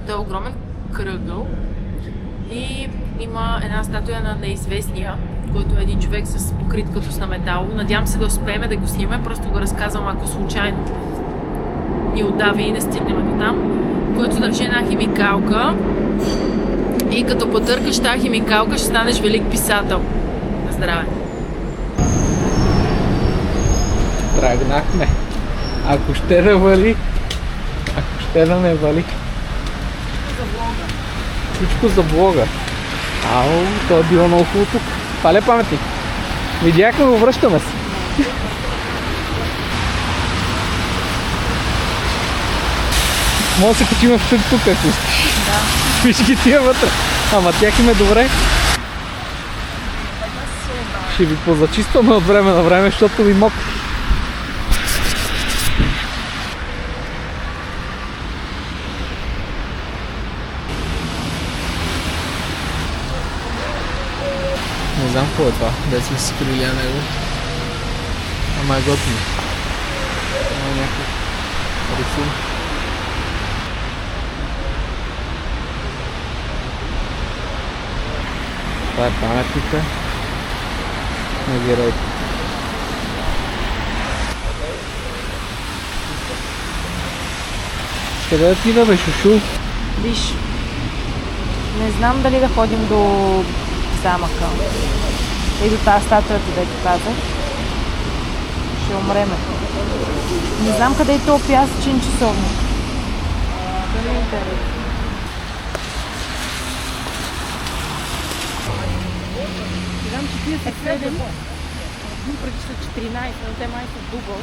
Той е огромен кръгъл и има една статуя на неизвестния, който е един човек с покрит като с на метал. Надявам се да успеем да го снимем, просто го разказвам, ако случайно ни отдави и не стигнем до там, който държи една химикалка и като потъркаш тази химикалка ще станеш велик писател. На здраве! Тръгнахме. Ако ще да вали, ако ще да не вали. Всичко за влога. Ау, то е било много хубаво тук. Пале паметник. Видяхме го, връщаме се. Може да се качим в тък тук, ако искаш. Да. Виж ги тия вътре. Ама тях им е добре. Ще ви позачистваме от време на време, защото ви мокри. Не знам какво е това, да сме си скрили на него. Ама е готино. Има някакъв рисун. Това е паметника на героите. Къде да отидаме, Шушу? Виж, не знам дали да ходим до замъка и до тази статуята, дето казах. Ще умреме. Не знам къде е този пясъчен часовник. Това ми е интересно. Знам, че тия са 7, един прочита 14, но те май са дубъл.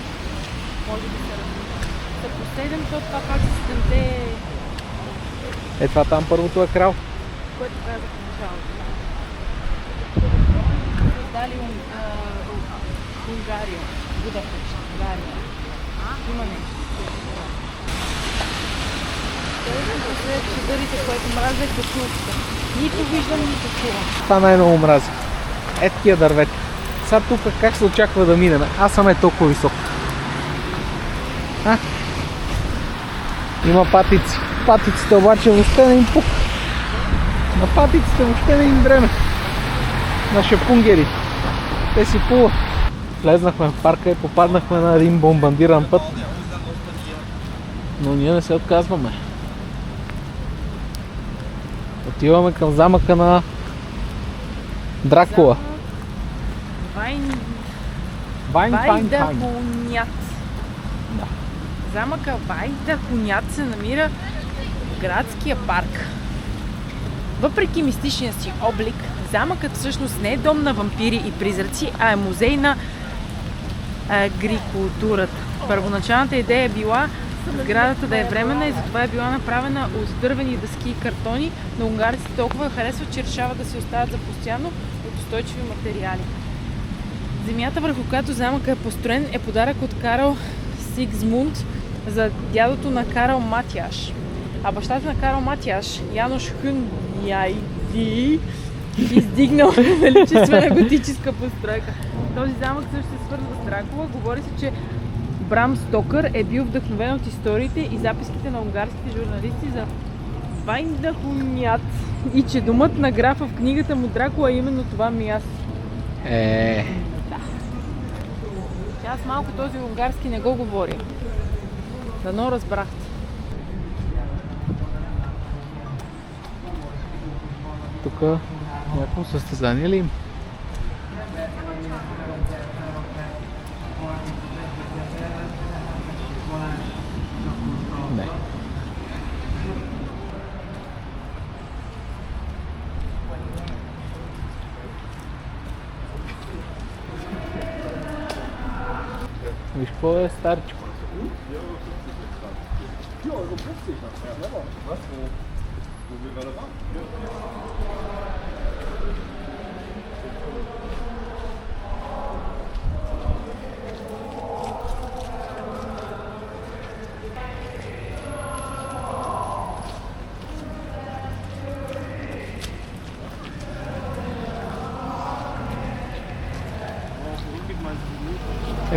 Може би са различни. Са по 7, защото това пак са 7-те, Е, това там първото е крал. което казах в началото. Дали Унгария, Будапешт, Унгария. Има нещо. Чудърите, което мразя качулката. Нито виждам, нито чувам. Това най-много мрази. Ето тия дървета. Сега тук как се очаква да минем? Аз съм толкова висок. Има патици. Патиците обаче въобще не им пук. На патиците въобще не им време. На шапунгери. Те си плуват. Влезнахме в парка и попаднахме на един бомбардиран път. Но ние не се отказваме. Отиваме към замъка на Дракула. Вайдахунят. Да. Замъка Вайдахунят се намира в градския парк. Въпреки мистичния си облик, замъкът всъщност не е дом на вампири и призраци, а е музей на агрикултурата. Първоначалната идея е била сградата да е временна и затова е била направена от дървени дъски и картони, но унгарците толкова харесват, че решават да се оставят за постоянно от устойчиви материали. Земята, върху която замъка е построен, е подарък от Карл Сигзмунд за дядото на Карл Матяш. А бащата на Карл Матяш, Янош Хюняйди, издигнал величествена готическа постройка. Този замък също се свързва с Дракула. Говори се, че Брам Стокър е бил вдъхновен от историите и записките на унгарските журналисти за Вайндахунят и че домът на графа в книгата му Дракула е именно това място. Аз малко този унгарски не го говоря. Дано разбрахте. Тук някакво състезание ли има? Не. Виж какво е старчко.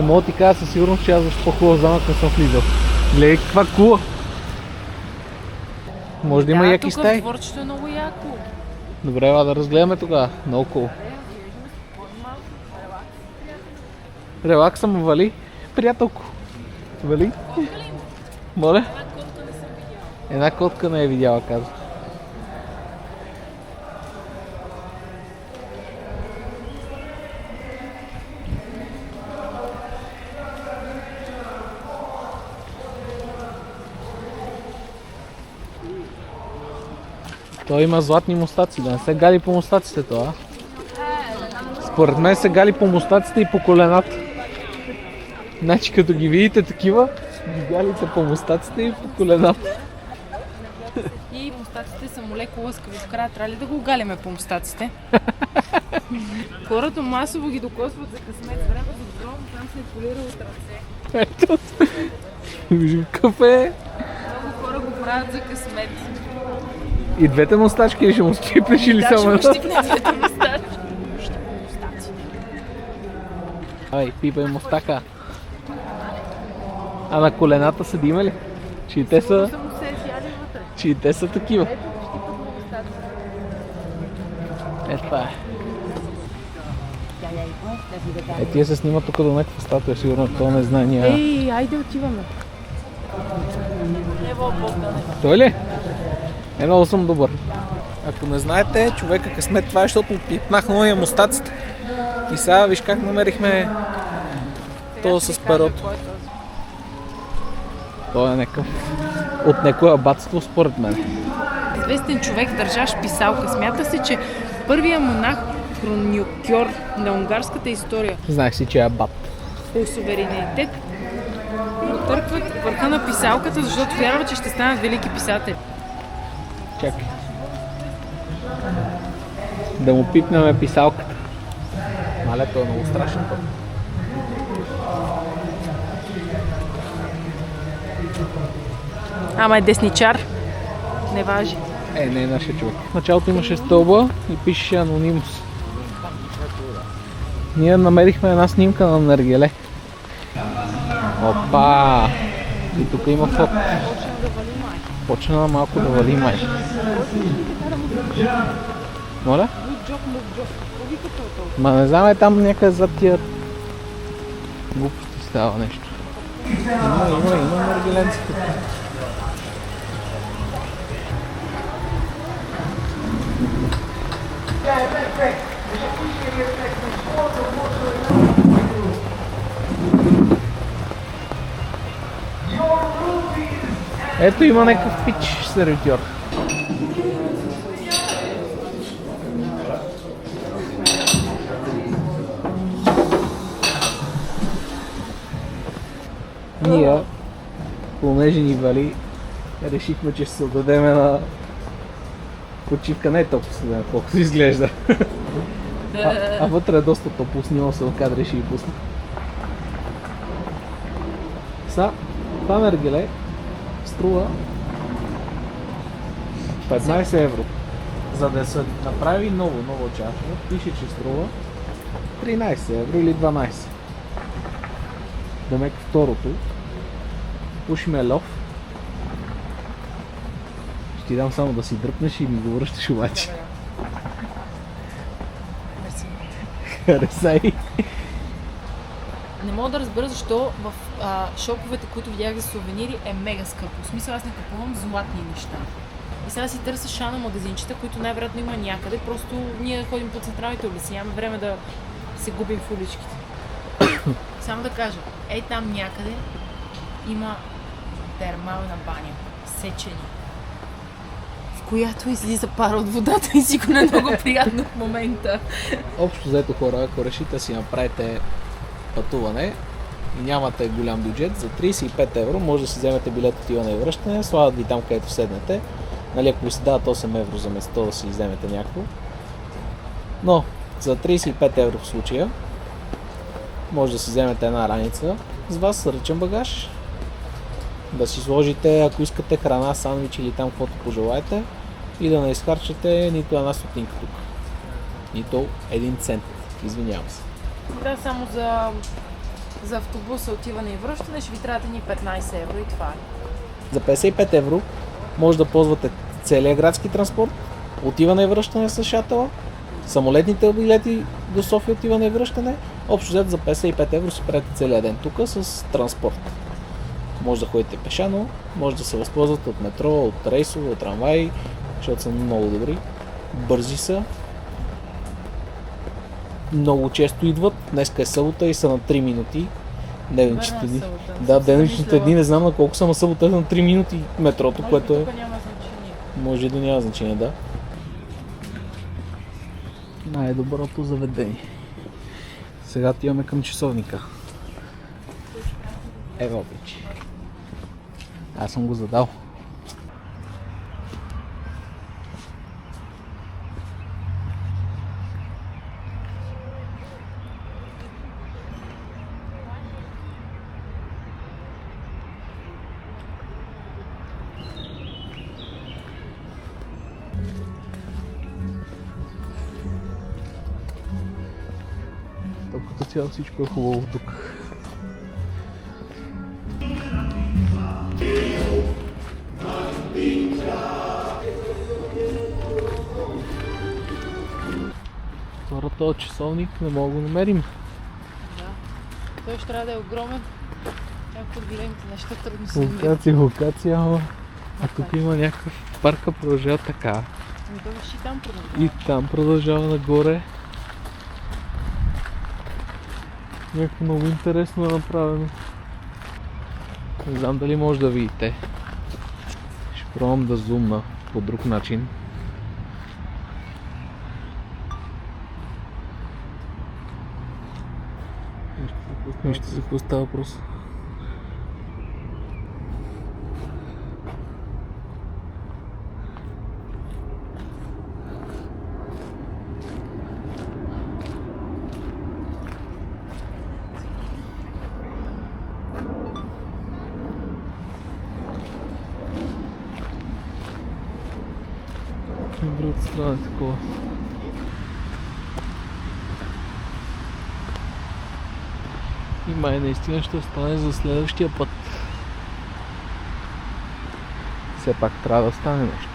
Мога ти кажа със сигурност, че аз в по-хубав замък не съм влизал. Гледай каква кула! Може да има яки стаи. Тук дворчето е много яко. Добре, да разгледаме тогава. Много cool. Релакса му вали, приятелко. Вали? Моля? Една котка не е видяла, казва. Той има златни мустаци, да не се гали по мустаците това. Според мен се гали по мустаците и по колената. Значи като ги видите такива, ги галите по мустаците и по колената. И мустаците са му леко лъскави. В края трябва ли да го галиме по мустаците? Хората масово ги докосват за късмет. Време за здраво, там се е полирал от ръце. Ето. Виждам какъв е. Много хора го правят за късмет. И двете мустачки ще му скипнеш или само Да, едно? ще му щипне двете мустачки. Ай, пипай мустака. А на колената седи има ли? Че и те са... Че и те са такива. Е, това е. Е, тия се снимат тук до някаква статуя, сигурно това не знае ние. Ей, айде отиваме. Ево Богдане. Той ли? Е, много съм добър. Ако не знаете, човека късмет това е, защото пипнах новия мустаците. И сега виж как намерихме то с перото. Той е някакъв от някое абатство според мен. Известен човек, държащ писалка. Смята се, че първият монах хроникьор на унгарската история Знаех си, че е абат. по суверенитет потъркват върха на писалката, защото вярва, че ще станат велики писатели. Чакай. Да му пипнем писалката. Малето е много страшен път. Ама е десничар. Не важи. Не е нашия човек. В началото имаше стълба и пишеше анонимус. Ние намерихме една снимка на наргиле. Опа! И тук има фото. Почна малко да вали май. Моля? Ма не знам, е там някъде зад тия глупости става нещо. Има наргиленци тук. Ето има някакъв пич сервитьор. Ние, понеже ни вали, решихме, че ще се отдадем на почивка. Не е толкова студена, колкото изглежда. А вътре е доста топло, снимал се в кадри, ще ги пусна. Това наргиле струва 15 евро. За да се направи ново чаша, пише, че струва 13 евро или 12. Демек второто, Пушмелов. Ще ти дам само да си дръпнеш и ми го връщаш обаче. Харесай. Не мога да разбера защо в шоповете, които видях за сувенири, е мега скъпо. В смисъл, аз не купувам златни неща. И сега си търся шана магазинчета, които най-вероятно има някъде. Просто ние ходим по централните улици, нямаме време да се губим в уличките. Само да кажа, ей там някъде има термална баня, сечени, в която излиза пара от водата и сигурно е много приятно в момента. Общо взето хора, ако решите си направите пътуване и нямате голям бюджет, за 35 евро може да си вземете билет отиване и връщане, слагат ви там където седнете. Нали, ако ви се дават 8 евро за место да си вземете някакво. Но за 35 евро в случая може да си вземете една раница с вас, ръчен багаж, да си сложите, ако искате храна, сандвич или там каквото пожелаете и да не изхарчате нито една стотинка тук. Нито 1 цент, извинявам се. Да, само за автобуса отиване и връщане ще ви трябва ни 15 евро и това е. За 55 евро може да ползвате целия градски транспорт, отиване и връщане с шатъла, самолетните билети до София отиване и връщане. Общо взето за 55 евро си правите целия ден тук с транспорт. Може да ходите пеша, но може да се възползвате от метро, от рейсове, от трамваи, защото са много добри. Бързи са. Много често идват. Днеска е събота и са на 3 минути. Денничните дни. Да, денничните дни не знам на колко са на събота, на 3 минути метрото, може което е. Няма значение. Може да няма значение, да. Най-доброто заведение. Сега отиваме към часовника. Ева обичи. Аз съм го задал. Като цяло всичко е хубаво тук. Този часовник не мога да го намерим. Да. Той ще трябва да е огромен. Някакво от големите неща трудно се намери. Локация, а тук има някакъв парка, продължава така. Ами той и там продължава. И там продължава нагоре. Някакво много интересно е направено. Не знам дали може да видите. Ще пробвам да зумна по друг начин. Вижте за какво става въпрос. Другата страна е такова. И май наистина ще остане за следващия път. Все пак трябва да стане нещо.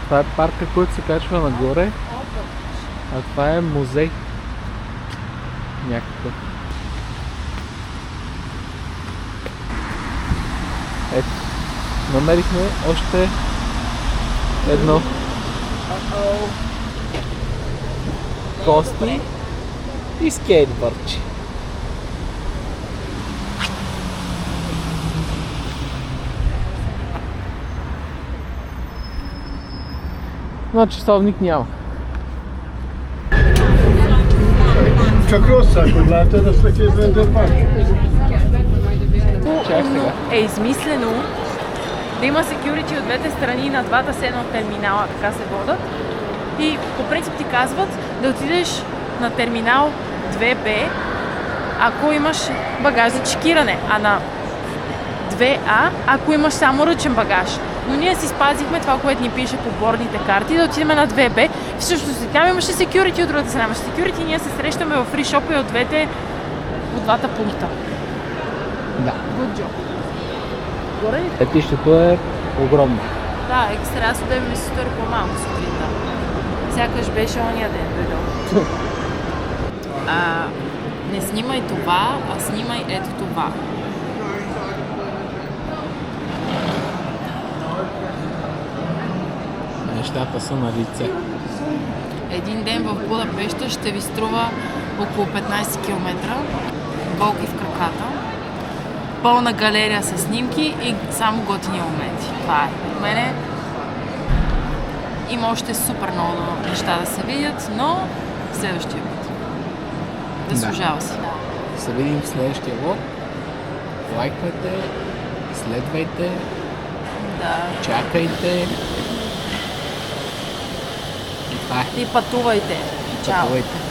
Това е парка, който се качва нагоре, а това е музей. Някакъв. Ето, намерихме още едно кости и скейтбордче. Но часовник няма. Чак сега. Е измислено да има секюрити от двете страни на двата седна от терминала, така се водят. И по принцип ти казват да отидеш на терминал 2B, ако имаш багаж за чекиране, а на 2А, ако имаш само ръчен багаж. Но ние си спазихме това, което ни пише по бордните карти, да отидем на 2B. Всъщност и там имаше секюрити от другата страна. Имаше секюрити и ние се срещаме в фришопа и от двата пункта. Да. Good job. Горе ли? Летището е огромно. Да, екстра, аз отдем ми се стори по-малко сутринта. Сякаш беше ония ден дойдол. Не снимай това, а снимай ето това. Нещата са на лице. Един ден в Будапеща ще ви струва около 15 км. Болки в краката. Пълна галерия с снимки и само готини моменти. Това е. От мене има още супер много неща да се видят, но следващия път. Заслужава си. Се видим в следващия влог. Лайквайте, следвайте, Да. чакайте. И това е. И пътувайте. Чао. Пътувайте.